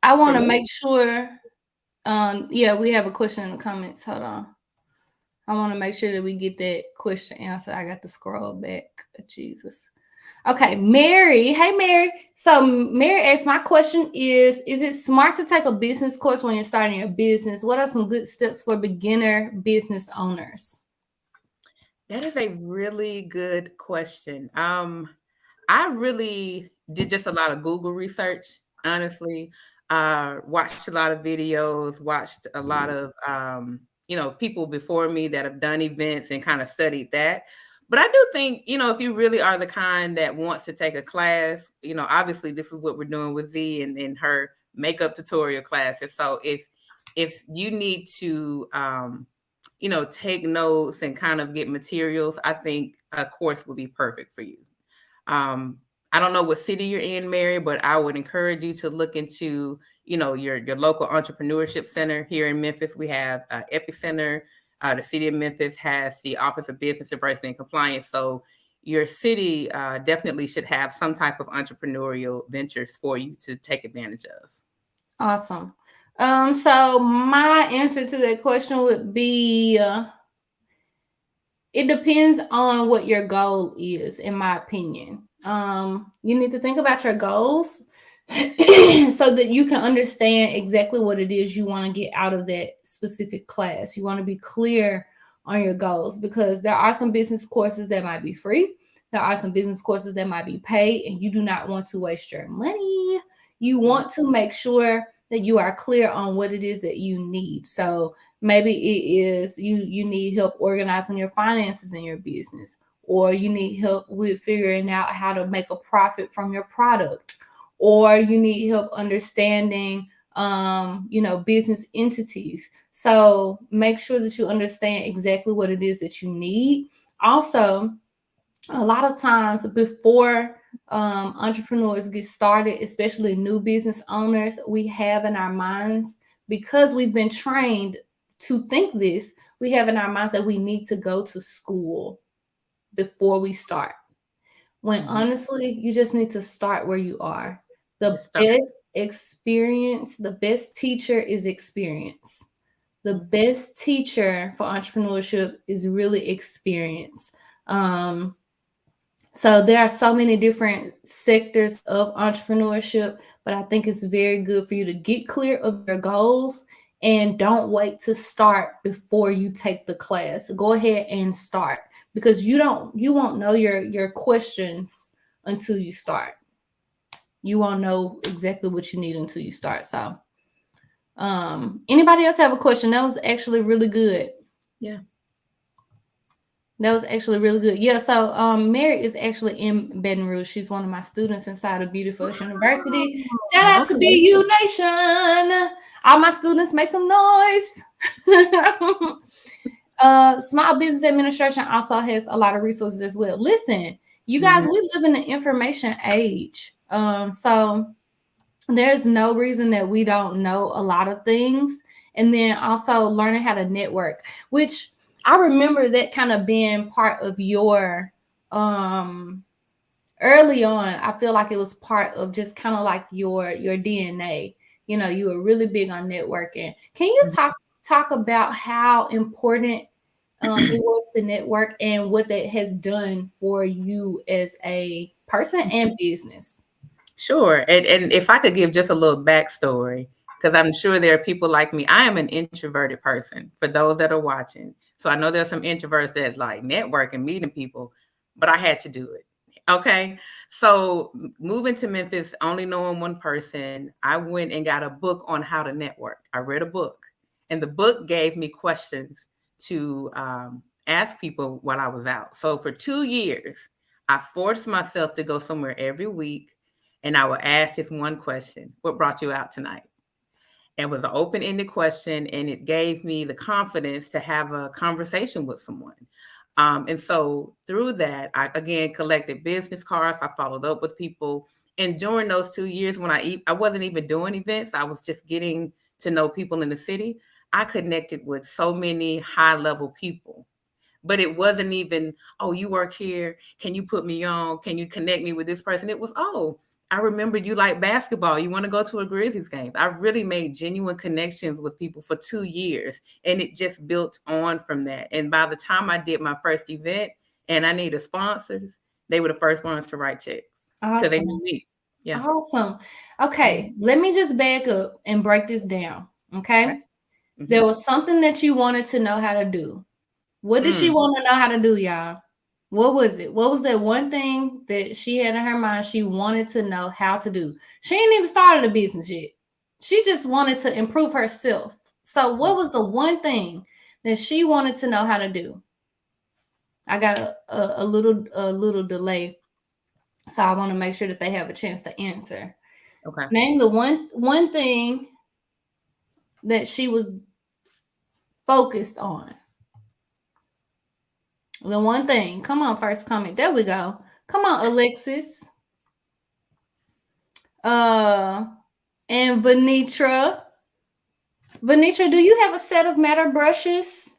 I want For to me? make sure. Yeah, we have a question in the comments. Hold on. I want to make sure that we get that question answered. I got to scroll back. Jesus. Okay, Mary. Hey, Mary. So Mary asked, my question is it smart to take a business course when you're starting your business? What are some good steps for beginner business owners? That is a really good question. I really did just a lot of Google research, honestly. Watched a lot of videos, watched a lot of people before me that have done events and kind of studied that. But I do think, if you really are the kind that wants to take a class, obviously this is what we're doing with Z and her makeup tutorial classes. So if you need to take notes and kind of get materials, I think a course would be perfect for you. I don't know what city you're in, Mary, but I would encourage you to look into, your local entrepreneurship center here in Memphis. We have Epicenter. The city of Memphis has the Office of Business Diversity and Compliance. So your city definitely should have some type of entrepreneurial ventures for you to take advantage of. Awesome. So my answer to that question would be it depends on what your goal is, in my opinion. You need to think about your goals so that you can understand exactly what it is you want to get out of that specific class. You want to be clear on your goals because there are some business courses that might be free. There are some business courses that might be paid, and you do not want to waste your money. You want to make sure that you are clear on what it is that you need. So maybe it is you need help organizing your finances in your business, or you need help with figuring out how to make a profit from your product, or you need help understanding business entities. So make sure that you understand exactly what it is that you need. Also, a lot of times before entrepreneurs get started, especially new business owners, we have in our minds, because we've been trained to think this, we have in our minds that we need to go to school before we start. When honestly, you just need to start where you are. The Just start. best experience, the best teacher is experience. the best teacher for entrepreneurship is really experience. So there are so many different sectors of entrepreneurship, but I think it's very good for you to get clear of your goals and don't wait to start before you take the class. Go ahead and start, because you won't know your questions until you start. You won't know exactly what you need until you start. So anybody else have a question? That was actually really good. Yeah. That was actually really good. Yeah, so Mary is actually in Baton Rouge. She's one of my students inside of Beautiful University. Shout out to Okay. BU Nation. All my students make some noise. Small Business Administration also has a lot of resources as well. Listen, you guys, we live in the information age. So there's no reason that we don't know a lot of things. And then also learning how to network, which I remember that kind of being part of your early on. I feel like it was part of just kind of like your DNA. You know, you were really big on networking. Can you talk about how important it was to network and what that has done for you as a person and business? Sure. And if I could give just a little backstory, because I'm sure there are people like me. I am an introverted person, for those that are watching. So I know there's some introverts that like network and meeting people, but I had to do it. Okay. So moving to Memphis, only knowing one person, I went and got a book on how to network. I read a book, and the book gave me questions to ask people while I was out. So for 2 years, I forced myself to go somewhere every week, and I would ask this one question: what brought you out tonight? It was an open-ended question, and it gave me the confidence to have a conversation with someone. And so through that, I again collected business cards. I followed up with people. And during those 2 years, when I wasn't even doing events, I was just getting to know people in the city. I connected with so many high-level people. But it wasn't even, oh, you work here. Can you put me on? Can you connect me with this person? It was, oh, I remember you like basketball. You want to go to a Grizzlies game. I really made genuine connections with people for 2 years, and it just built on from that. And by the time I did my first event and I needed sponsors, they were the first ones to write checks because they knew Awesome. me. Yeah. Awesome. Okay, let me just back up and break this down. Okay. Okay. There was something that you wanted to know how to do. What did she Mm. want to know how to do, y'all? What was it? What was that one thing that she had in her mind she wanted to know how to do? She ain't even started a business yet. She just wanted to improve herself. So what was the one thing that she wanted to know how to do? I got a little delay. So I want to make sure that they have a chance to answer. Okay. Name the one thing that she was focused on. The one thing. Come on, first comment. There we go. Come on, Alexis. And Venitra. Venitra, do you have a set of matte brushes?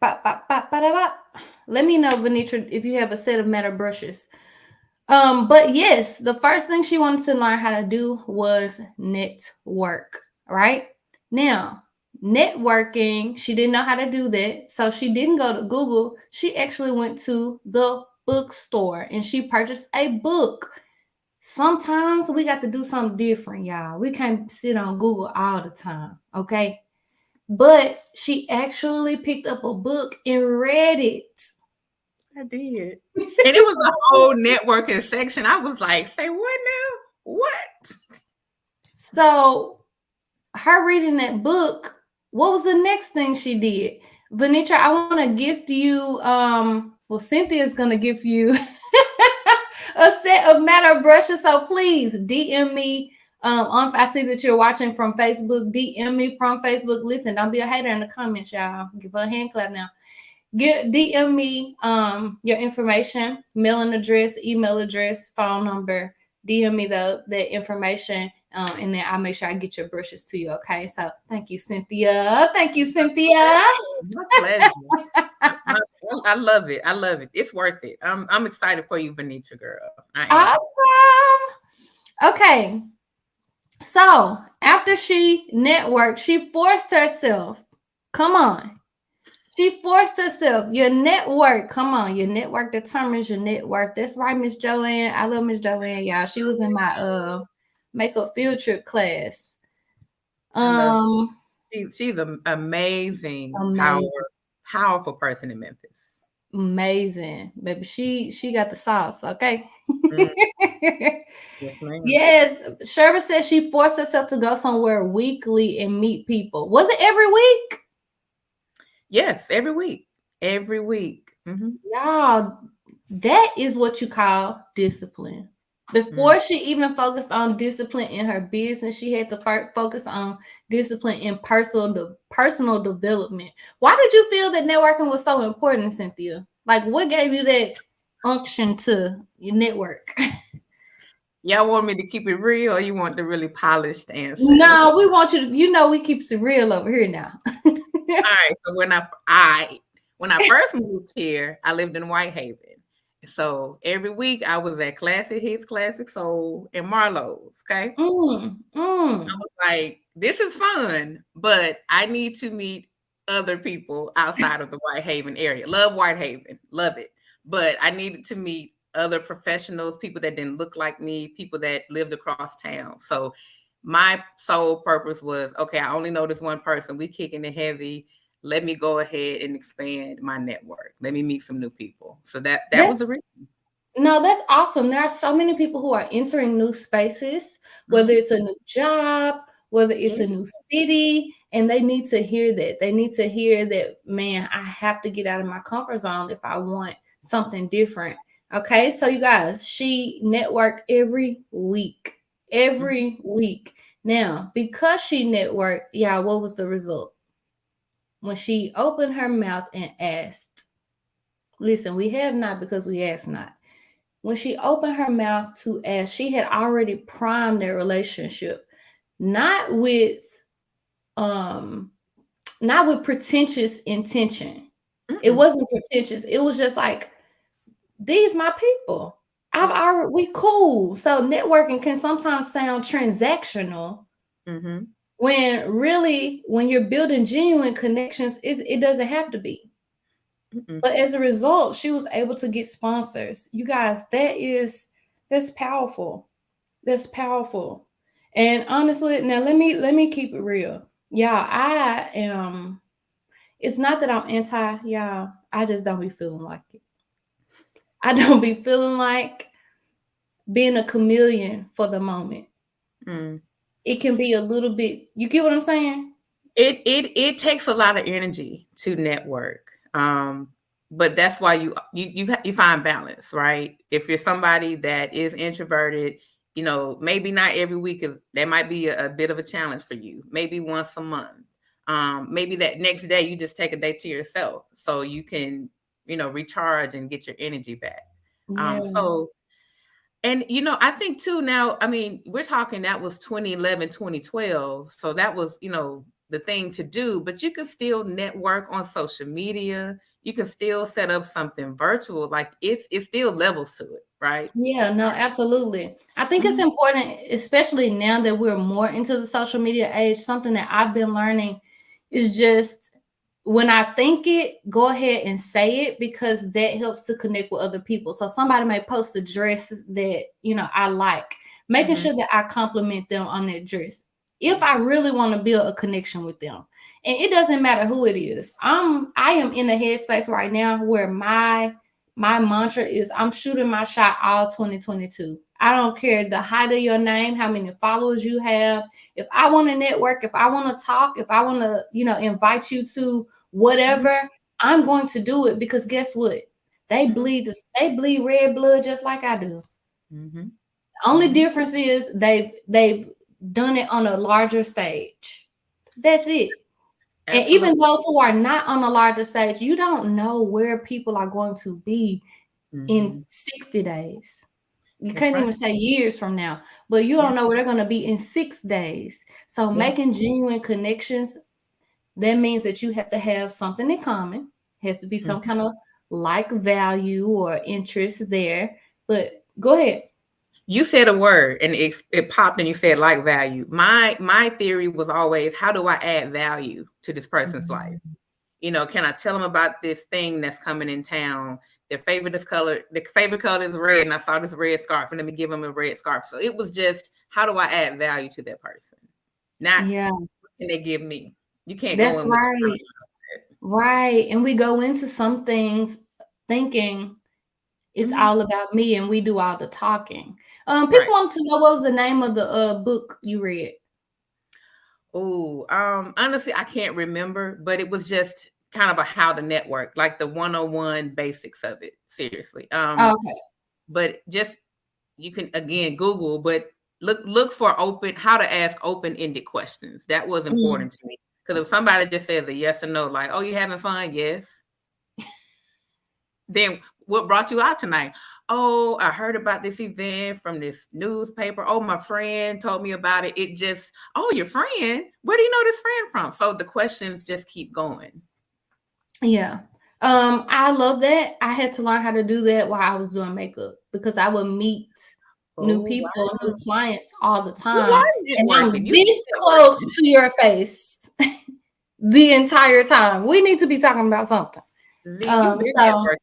Let me know, Venitra, if you have a set of matte brushes. But yes, the first thing she wanted to learn how to do was network, right? Now, networking, she didn't know how to do that. So she didn't go to Google. She actually went to the bookstore and she purchased a book. Sometimes we got to do something different, y'all. We can't sit on Google all the time, okay? But she actually picked up a book and read it. I did. And it was a whole networking section. I was like, say what now? What? So her reading that book, what was the next thing she did? Venitra, I want to gift you, well, Cynthia's going to give you a set of matte brushes. So please DM me. I see that you're watching from Facebook. DM me from Facebook. Listen, don't be a hater in the comments, y'all. Give her a hand clap now. DM me your information, mailing address, email address, phone number. DM me the information, and then I'll make sure I get your brushes to you. Okay. So thank you, Cynthia. Thank you, Cynthia. My pleasure. I love it. I love it. It's worth it. I'm excited for you, Venitra girl. I am. Awesome. Okay. So after she networked, she forced herself. Come on. She forced herself. Your network. Come on. Your network determines your net worth. That's right, Miss Joanne. I love Miss Joanne, y'all. She was in my makeup field trip class. I love Um, she's an amazing, amazing. powerful person in Memphis. Amazing. Baby, she got the sauce, okay? Mm, yes, ma'am. Yes. Sherva says she forced herself to go somewhere weekly and meet people. Was it every week? Yes, every week. Every week. Y'all, that is what you call discipline. Mm. Before she even focused on discipline in her business, she had to focus on discipline in personal development. Why did you feel that networking was so important, Cynthia? Like, what gave you that unction to your network? Y'all want me to keep it real, or you want the really polished answer? No, we want you to, we keep it real over here now. All right. So when I first moved here, I lived in Whitehaven. So every week I was at Classic Hits, Classic Soul, and Marlowe's. Okay. I Mm. was like, this is fun, but I need to meet other people outside of the Whitehaven area. Love Whitehaven, love it. But I needed to meet other professionals, people that didn't look like me, people that lived across town. So my sole purpose was, okay, I only know this one person. We kicking it heavy. Let me go ahead and expand my network. Let me meet some new people. So that was That's the reason. No, that's awesome. There are so many people who are entering new spaces, whether Mm-hmm. it's a new job, whether it's Yeah. a new city, and they need to hear that. They need to hear that, man, I have to get out of my comfort zone if I want something different. Okay, so you guys, she networked every week. Mm-hmm. Every week. Now, because she networked, yeah, what was the result? When she opened her mouth and asked, listen, we have not because we ask not. When she opened her mouth to ask, she had already primed their relationship, not with um not with pretentious intention. It Mm-mm. wasn't pretentious. It was just like, these my people. I've Yeah. already we cool. So networking can sometimes sound transactional Mm-hmm. when you're building genuine connections, it doesn't have to be. Mm-mm. But as a result, she was able to get sponsors. You guys, that's powerful. That's powerful. And honestly, now let me keep it real. Y'all, I am it's not that I'm anti, y'all. I just don't be feeling like it. I don't be feeling like being a chameleon for the moment. Mm. It can be a little bit, you get what I'm saying? It takes a lot of energy to network. But that's why you find balance, right? If you're somebody that is introverted, maybe not every week that might be a bit of a challenge for you. Maybe once a month. Maybe that next day you just take a day to yourself so you can, recharge and get your energy back. Yeah. So and I think too now, I mean, we're talking that was 2011, 2012. So that was, the thing to do, but you can still network on social media. You can still set up something virtual. Like it's still levels to it, right? Yeah, no, absolutely. I think it's Mhm. important, especially now that we're more into the social media age. Something that I've been learning is just when I think it, go ahead and say it because that helps to connect with other people. So somebody may post a dress that, I like, making Mhm. sure that I compliment them on that dress. If I really want to build a connection with them. And it doesn't matter who it is. I am in a headspace right now where my mantra is I'm shooting my shot all 2022. I don't care the height of your name, how many followers you have. If I want to network, if I want to talk, if I want to, invite you to Mhm. whatever, I'm going to do it because guess what? They Mhm. bleed they bleed red blood just like I do. Mhm. The only Mhm. difference is they've done it on a larger stage. That's it. And even Absolutely. those who are not on a larger stage, you don't know where people are going to be in Mhm. 60 days. You That's can't right. even say years from now, but you Yeah. don't know where they're going to be in 6 days. So Yeah. making genuine connections, that means that you have to have something in common. Has to be some Mhm. kind of like value or interest there. But go ahead. You said a word and it popped and you said like value. My theory was always, how do I add value to this person's life? Can I tell them about this thing that's coming in town? Their favorite color is red, and I saw this red scarf, and let me give them a red scarf. So it was just, how do I add value to that person? Not Yeah, what can they give me? You can't go that's in with right. Right. And we go into some things thinking it's Mhm. all about me and we do all the talking. People Right. want to know what was the name of the book you read. Oh, honestly, I can't remember, but it was just kind of a how to network, like the 101 basics of it. Seriously. Okay. But just, you can again Google, but look for how to ask open-ended questions. That was Mm. important to me. Because if somebody just says a yes or no, like, oh, you having fun? Yes. Then what brought you out tonight? Oh, I heard about this event from this newspaper. Oh, my friend told me about it. It just, oh, your friend? Where do you know this friend from? So the questions just keep going. Yeah. I love that. I had to learn how to do that while I was doing makeup because I would meet new Oh, people, new wow. clients all the You time. are And I'm networking. You this close networking. to your face the entire time. We need to be talking about something. You've been So networking.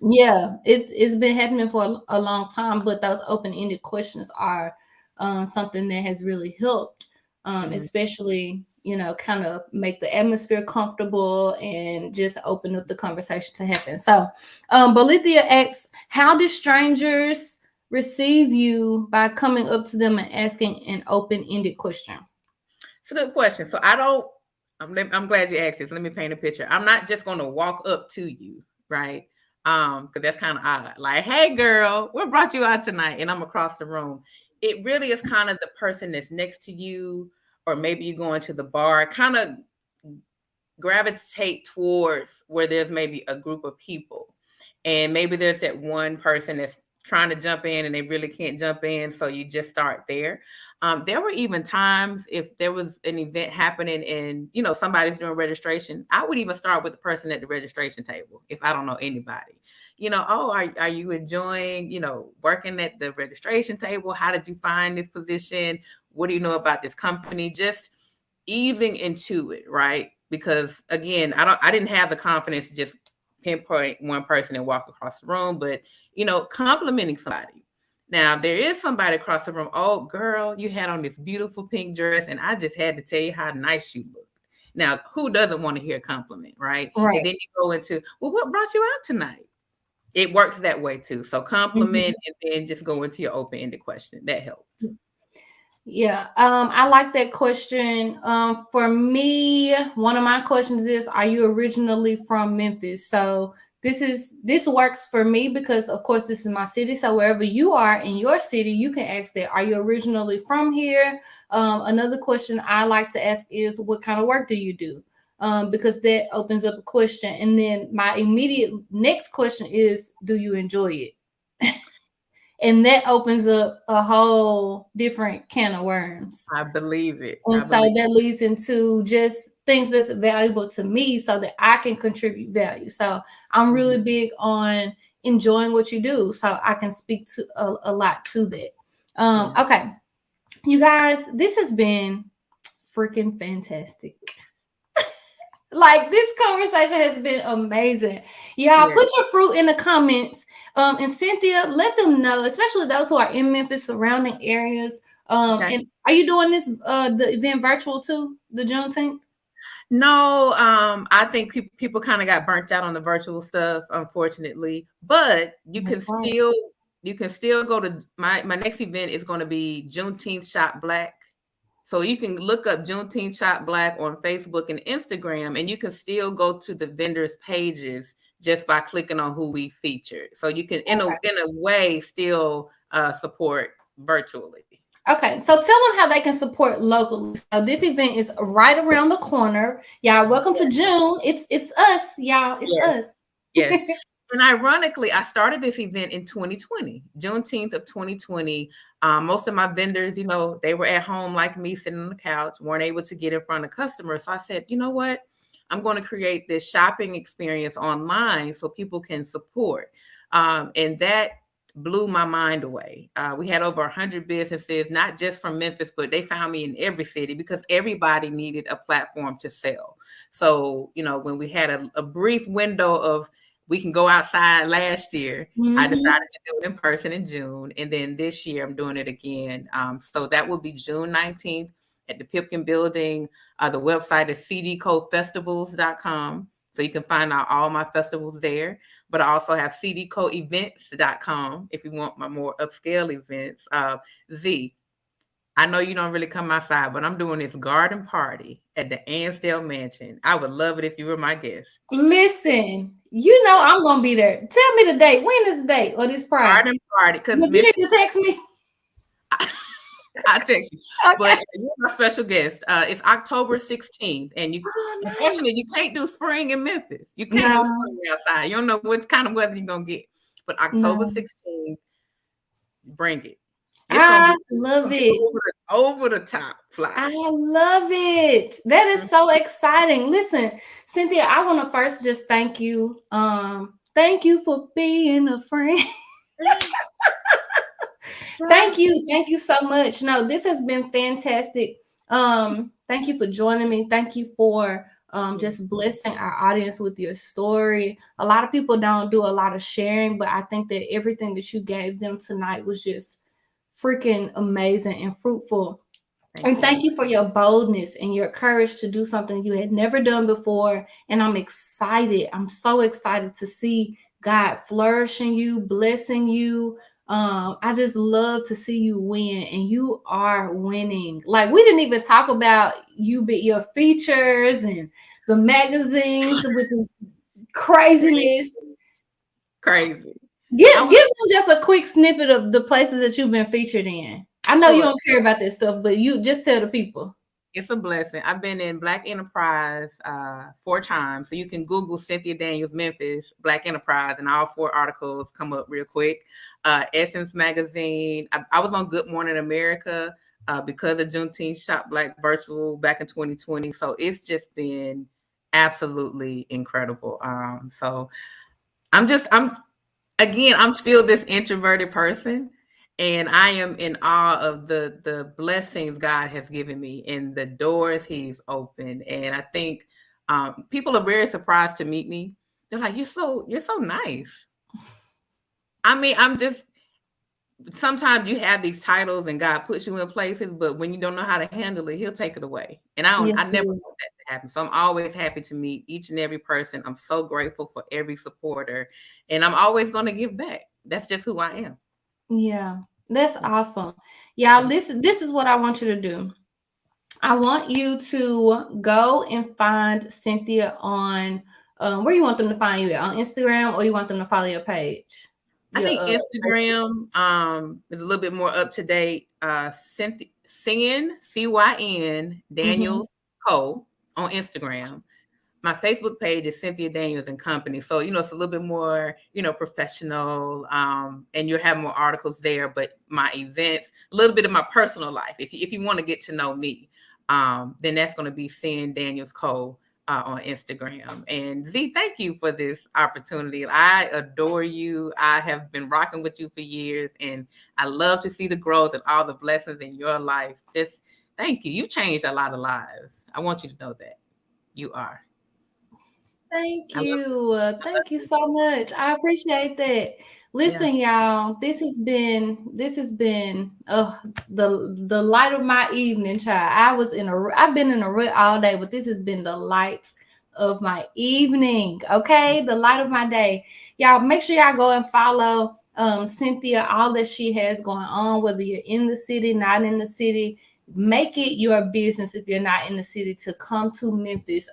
yeah, it's been happening for a long time, but those open-ended questions are something that has really helped, Mhm. especially kind of make the atmosphere comfortable and just open up the conversation to happen. So, Bolithia asks, how do strangers receive you by coming up to them and asking an open-ended question? It's a good question. So I don't. I'm glad you asked this. Let me paint a picture. I'm not just going to walk up to you, right? Because that's kind of odd. Like, hey, girl, what brought you out tonight? And I'm across the room. It really is kind of the person that's next to you, or maybe you go into the bar. Kind of gravitate towards where there's maybe a group of people, and maybe there's that one person that's trying to jump in and they really can't jump in, so you just start there. There were even times, if there was an event happening and somebody's doing registration, I would even start with the person at the registration table if I don't know anybody. Oh, are you enjoying working at the registration table? How did you find this position? What do you know about this company? Just easing into it, right? Because again, I didn't have the confidence to just pinpoint one person and walk across the room, but complimenting somebody. Now there is somebody across the room. Oh, girl, you had on this beautiful pink dress, and I just had to tell you how nice you look. Now, who doesn't want to hear a compliment, right? And Right. then you go into, well, what brought you out tonight? It works that way too. So Mhm. compliment and then just go into your open-ended question. That helps. Yeah, I like that question. For me, one of my questions is, are you originally from Memphis? So this works for me because of course this is my city. So wherever you are in your city, you can ask that. Are you originally from here? Another question I like to ask is, what kind of work do you do? Because that opens up a question. And then my immediate next question is, do you enjoy it? And that opens up a whole different can of worms. I believe it. And I so believe that leads into just things that's valuable to me so that I can contribute value. So I'm it. really big on enjoying what you do. So I can speak to a lot to that. Yeah. Okay. You guys, this has been freaking fantastic. Like this conversation has been amazing. Y'all Yeah. put your fruit in the comments. And Cynthia, let them know, especially those who are in Memphis surrounding areas. Okay. And are you doing this the event virtual too, the Juneteenth? No, I think people kind of got burnt out on the virtual stuff, unfortunately. But That's right. you can still go to my next event is going to be Juneteenth Shop Black. So you can look up Juneteenth Shop Black on Facebook and Instagram, and you can still go to the vendors' pages just by clicking on who we featured. So you can, in a way, still support virtually. Okay, so tell them how they can support locally. So this event is right around the corner. Y'all, welcome to June. It's us, y'all. It's Yes. us. Yes. And ironically, I started this event in 2020, Juneteenth of 2020. Most of my vendors, they were at home like me, sitting on the couch, weren't able to get in front of customers. So I said, you know what? I'm going to create this shopping experience online so people can support. And that blew my mind away. We had over 100 businesses, not just from Memphis, but they found me in every city because everybody needed a platform to sell. So, when we had a brief window of we can go outside last year, I decided to do it in person in June. And then this year I'm doing it again. So that will be June 19th at the Pipkin Building. The website is cdcofestivals.com. So you can find out all my festivals there. But I also have cdcoevents.com if you want my more upscale events. Z, I know you don't really come outside, but I'm doing this garden party at the Ansdale Mansion. I would love it if you were my guest. Listen, I'm gonna be there. Tell me the date. When is the date or this prior? Garden party. Because you need to text me. I'll text you. Okay. But you're my special guest. It's October 16th. And unfortunately, you can't do spring in Memphis. You can't do spring outside. You don't know which kind of weather you're going to get. But October 16th, bring it. It's I love it. Over the top fly. I love it. That is so exciting. Listen, Cynthia, I want to first just thank you. Thank you for being a friend. Thank you so much. No, this has been fantastic. Thank you for joining me. Thank you for just blessing our audience with your story. A lot of people don't do a lot of sharing, but I think that everything that you gave them tonight was just freaking amazing and fruitful. Thank you for your boldness and your courage to do something you had never done before. And I'm excited. I'm so excited to see God flourishing you, blessing you. I just love to see you win, and you are winning. Like, we didn't even talk about your features and the magazines, which is craziness. Crazy. Give them just a quick snippet of the places that you've been featured in. I know you don't care about that stuff, but you just tell the people. It's a blessing. I've been in Black Enterprise 4 times. So you can Google Cynthia Daniels Memphis, Black Enterprise, and all 4 articles come up real quick. Essence Magazine. I was on Good Morning America because of Juneteenth Shop Black Virtual back in 2020. So it's just been absolutely incredible. So I'm still this introverted person. And I am in awe of the blessings God has given me and the doors He's opened. And I think people are very surprised to meet me. They're like, "You're so nice." I mean, sometimes you have these titles and God puts you in places, but when you don't know how to handle it, He'll take it away. And I never want that to happen. So I'm always happy to meet each and every person. I'm so grateful for every supporter, and I'm always going to give back. That's just who I am. Yeah, that's awesome. Y'all, listen, this is what I want you to do. I want you to go and find Cynthia on where you want them to find you at, on Instagram, or you want them to follow your page? I think Instagram is a little bit more up to date. Cyn Daniels Co on Instagram. My Facebook page is Cynthia Daniels and Company. So, it's a little bit more, professional, and you'll have more articles there. But my events, a little bit of my personal life. If you want to get to know me, then that's going to be Cyn Daniels Co on Instagram. And Z, thank you for this opportunity. I adore you. I have been rocking with you for years, and I love to see the growth and all the blessings in your life. Just thank you. You changed a lot of lives. I want you to know that you are. Thank you. Thank you so much. I appreciate that. Listen, y'all, this has been the light of my evening, child. I've been in a rut all day, but this has been the light of my evening. Okay, the light of my day. Y'all, make sure y'all go and follow Cynthia, all that she has going on, whether you're in the city, not in the city. Make it your business, if you're not in the city, to come to Memphis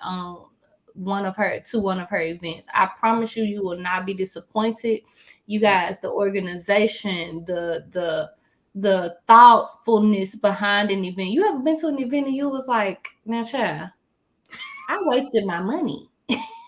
one of her events. I promise you will not be disappointed. You guys, the organization, the thoughtfulness behind an event. You ever been to an event and you was like, "Now, child, I wasted my money,"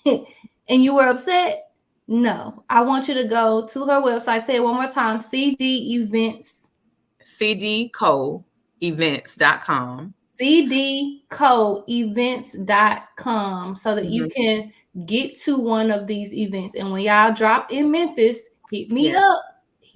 and you were upset? No, I want you to go to her website. Say it one more time: cdcoevents.com. cdcoevents.com, so that you can get to one of these events. And when y'all drop in Memphis, hit me up.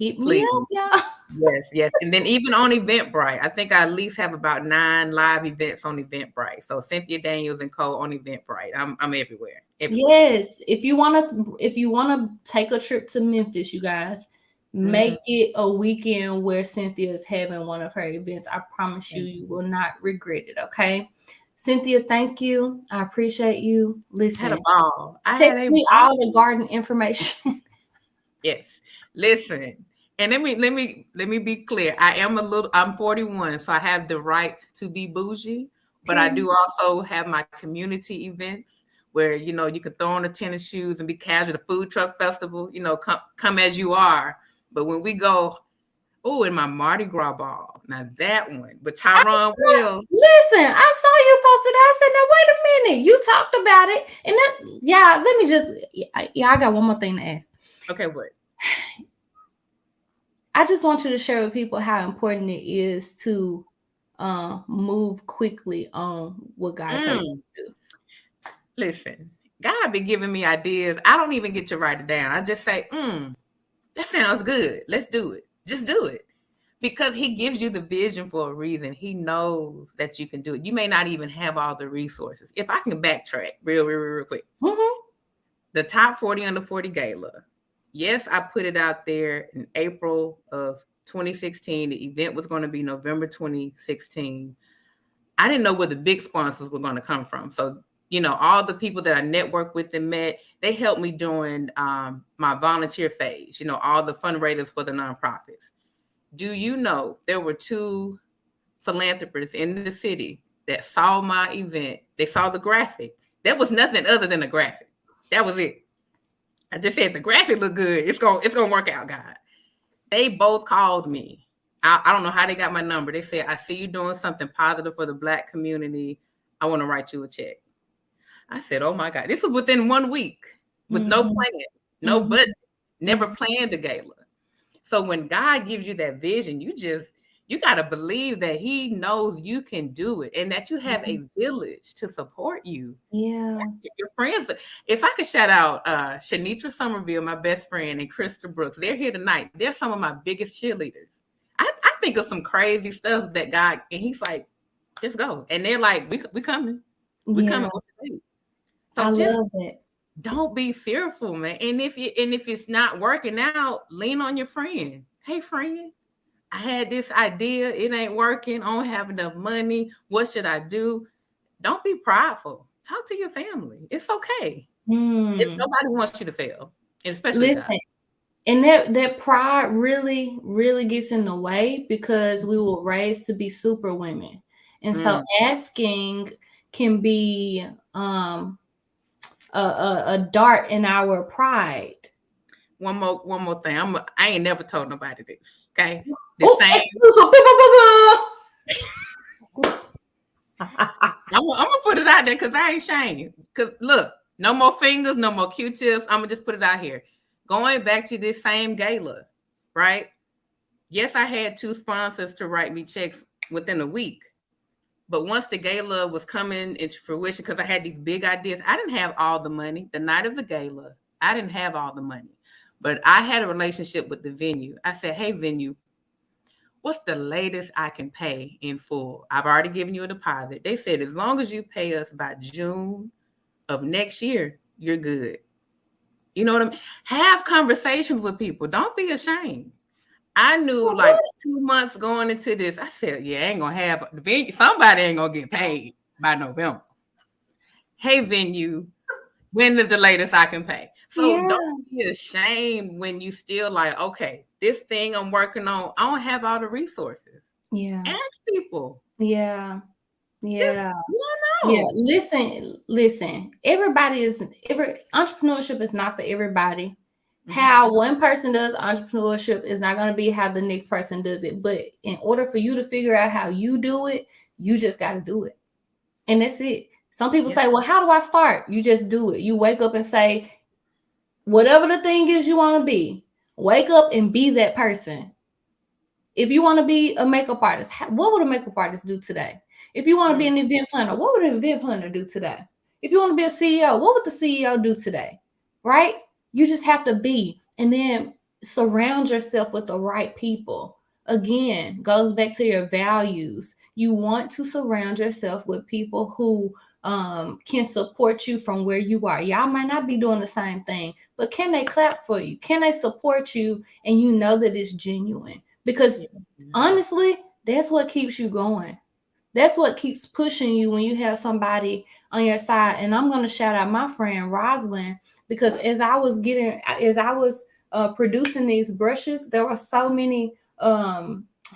Hit me Please. up, y'all. Yes, yes. And then even on Eventbrite, I think I at least have about 9 live events on Eventbrite. So Cynthia Daniels and Co on Eventbrite. I'm everywhere. Yes. If you wanna take a trip to Memphis, you guys, make it a weekend where Cynthia is having one of her events. I promise you, you will not regret it. Okay. Cynthia, thank you. I appreciate you. I had a Listen, ball. I had text a me ball. all the garden information. Yes. Listen. And let me be clear. I'm 41, so I have the right to be bougie, but I do also have my community events where you know you can throw on the tennis shoes and be casual. The food truck festival, you know, come as you are. But when we go, oh, in my Mardi Gras ball, now that one. But Tyrone will. Listen, I saw you posted. I said, "Now wait a minute, you talked about it." And that, yeah, let me just, I got one more thing to ask. Okay, what? I just want you to share with people how important it is to move quickly on what God tells you to do. Listen, God be giving me ideas. I don't even get to write it down. I just say, that sounds good. Let's do it. Just do it. Because he gives you the vision for a reason. He knows that you can do it. You may not even have all the resources. If I can backtrack real quick. The top 40 under 40 gala. Yes, I put it out there in April of 2016. The event was going to be November 2016. I didn't know where the big sponsors were going to come from. So, you know, all the people that I networked with and met, they helped me during my volunteer phase, you know, all the fundraisers for the nonprofits. Do you know there were 2 philanthropists in the city that saw my event? They saw the graphic. That was nothing other than a graphic. That was it. I just said the graphic looked good. It's gonna work out, God. They both called me. I don't know how they got my number. They said, I see you doing something positive for the Black community. I want to write you a check. I said, oh my God. This was within 1 week with no plan, no budget, never planned a gala. So when God gives you that vision, you got to believe that he knows you can do it and that you have a village to support you. Yeah. Your friends. If I could shout out Shanitra Somerville, my best friend, and Krista Brooks, they're here tonight. They're some of my biggest cheerleaders. I think of some crazy stuff that God, and he's like, just go. And they're like, we coming. We coming with the So I just love it. don't be fearful, man. And if it's not working out, lean on your friend. Hey, friend, I had this idea. It ain't working. I don't have enough money. What should I do? Don't be prideful. Talk to your family. It's okay. Nobody wants you to fail, and especially God. And that pride really gets in the way because we were raised to be super women. And so asking can be a dart in our pride. One more thing. I ain't never told nobody this. Okay. I'm gonna put it out there because I ain't ashamed. Because look, no more fingers, no more Q-tips. I'm gonna just put it out here. Going back to this same gala, right? Yes, I had 2 sponsors to write me checks within a week. But once the gala was coming into fruition, because I had these big ideas, I didn't have all the money. The night of the gala, I didn't have all the money. But I had a relationship with the venue. I said, hey, venue, what's the latest I can pay in full? I've already given you a deposit. They said, as long as you pay us by June of next year, you're good. You know what I mean? Have conversations with people. Don't be ashamed. I knew like 2 months going into this, I said, yeah, I ain't going to have the venue. Somebody ain't going to get paid by November. Hey, venue, when is the latest I can pay? So don't be ashamed when you still like, okay, this thing I'm working on, I don't have all the resources. Yeah. Ask people. Yeah. Yeah. Just, yeah. Listen. Entrepreneurship is not for everybody. How one person does entrepreneurship is not going to be how the next person does it. But in order for you to figure out how you do it, you just got to do it. And that's it. Some people say, well, how do I start? You just do it. You wake up and say, whatever the thing is you want to be, wake up and be that person. If you want to be a makeup artist, what would a makeup artist do today? If you want to be an event planner, what would an event planner do today? If you want to be a CEO, what would the CEO do today? Right? You just have to be. And then surround yourself with the right people. Again, goes back to your values. You want to surround yourself with people who can support you from where you are. Y'all might not be doing the same thing, but can they clap for you? Can they support you? And you know that it's genuine. Because honestly, that's what keeps you going. That's what keeps pushing you when you have somebody on your side. And I'm going to shout out my friend Rosalind, because as I was producing these brushes, there were so many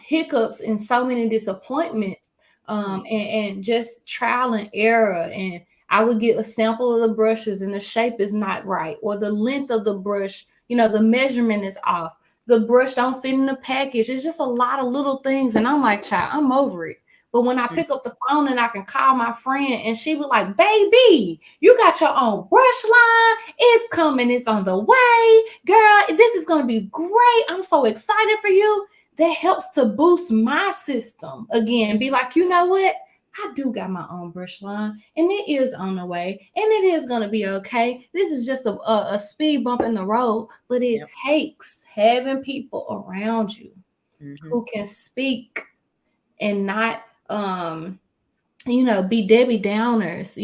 hiccups and so many disappointments, and just trial and error. And I would get a sample of the brushes and the shape is not right, or the length of the brush, the measurement is off. The brush don't fit in the package. It's just a lot of little things. And I'm like, child, I'm over it. But when I pick up the phone and I can call my friend and she was like, baby, you got your own brush line. It's coming. It's on the way. Girl, this is going to be great. I'm so excited for you. That helps to boost my system. Again, be like, you know what? I do got my own brush line and it is on the way and it is going to be okay. This is just a speed bump in the road, but it takes having people around you who can speak and not be Debbie Downers,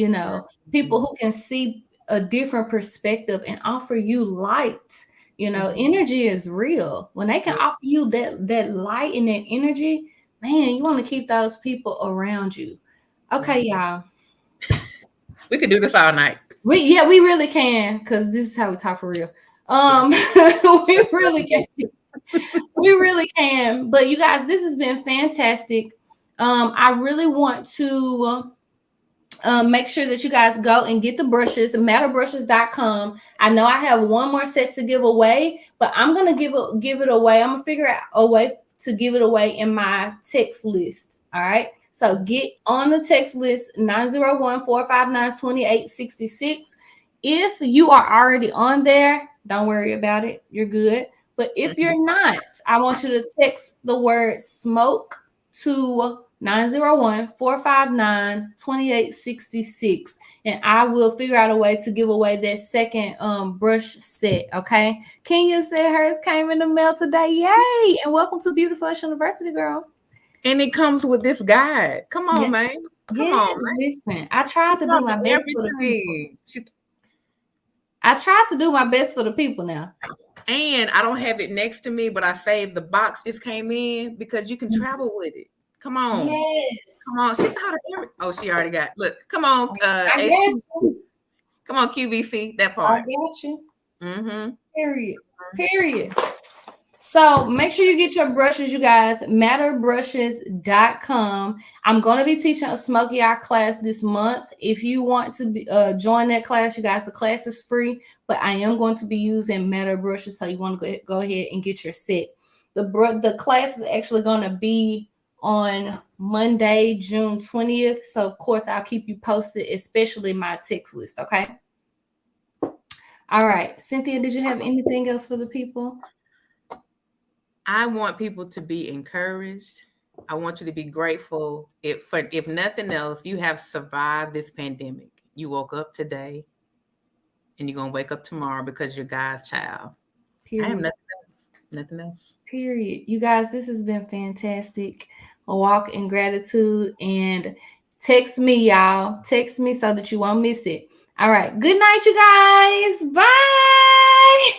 people who can see a different perspective and offer you light. Energy is real. When they can offer you that light and that energy, man, you want to keep those people around you. Okay, y'all. We could do this all night. We really can, because this is how we talk for real. We really can. We really can. But you guys, this has been fantastic. I really want to make sure that you guys go and get the brushes, matterbrushes.com. I know I have one more set to give away, but I'm going to give it away. I'm going to figure out a way to give it away in my text list. All right. So get on the text list, 901-459-2866. If you are already on there, don't worry about it. You're good. But if you're not, I want you to text the word smoke to 901-459-2866, and I will figure out a way to give away that second brush set. Okay. Kenya said hers came in the mail today. Yay! And welcome to Beautiful University, girl. And it comes with this guide. Come on, man. Come on, man. Listen, I tried to do my best for the people. I tried to do my best for the people now. And I don't have it next to me, but I saved the box this came in because you can travel with it. Come on. Yes. Come on. She already got. Look, come on. Come on, QVC, that part. I got you. Period. So make sure you get your brushes, you guys. matterbrushes.com. I'm going to be teaching a smoky eye class this month. If you want to join that class, you guys, the class is free, but I am going to be using Matter brushes, so you want to go ahead and get your set. The class is actually going to be on Monday, June 20th. So, of course, I'll keep you posted, especially my text list, okay? All right. Cynthia, did you have anything else for the people? I want people to be encouraged. I want you to be grateful. If nothing else, you have survived this pandemic. You woke up today, and you're going to wake up tomorrow because you're God's child. Period. I have nothing else. Period. You guys, this has been fantastic. A walk in gratitude. And text me, y'all. Text me so that you won't miss it. All right. Good night, you guys. Bye.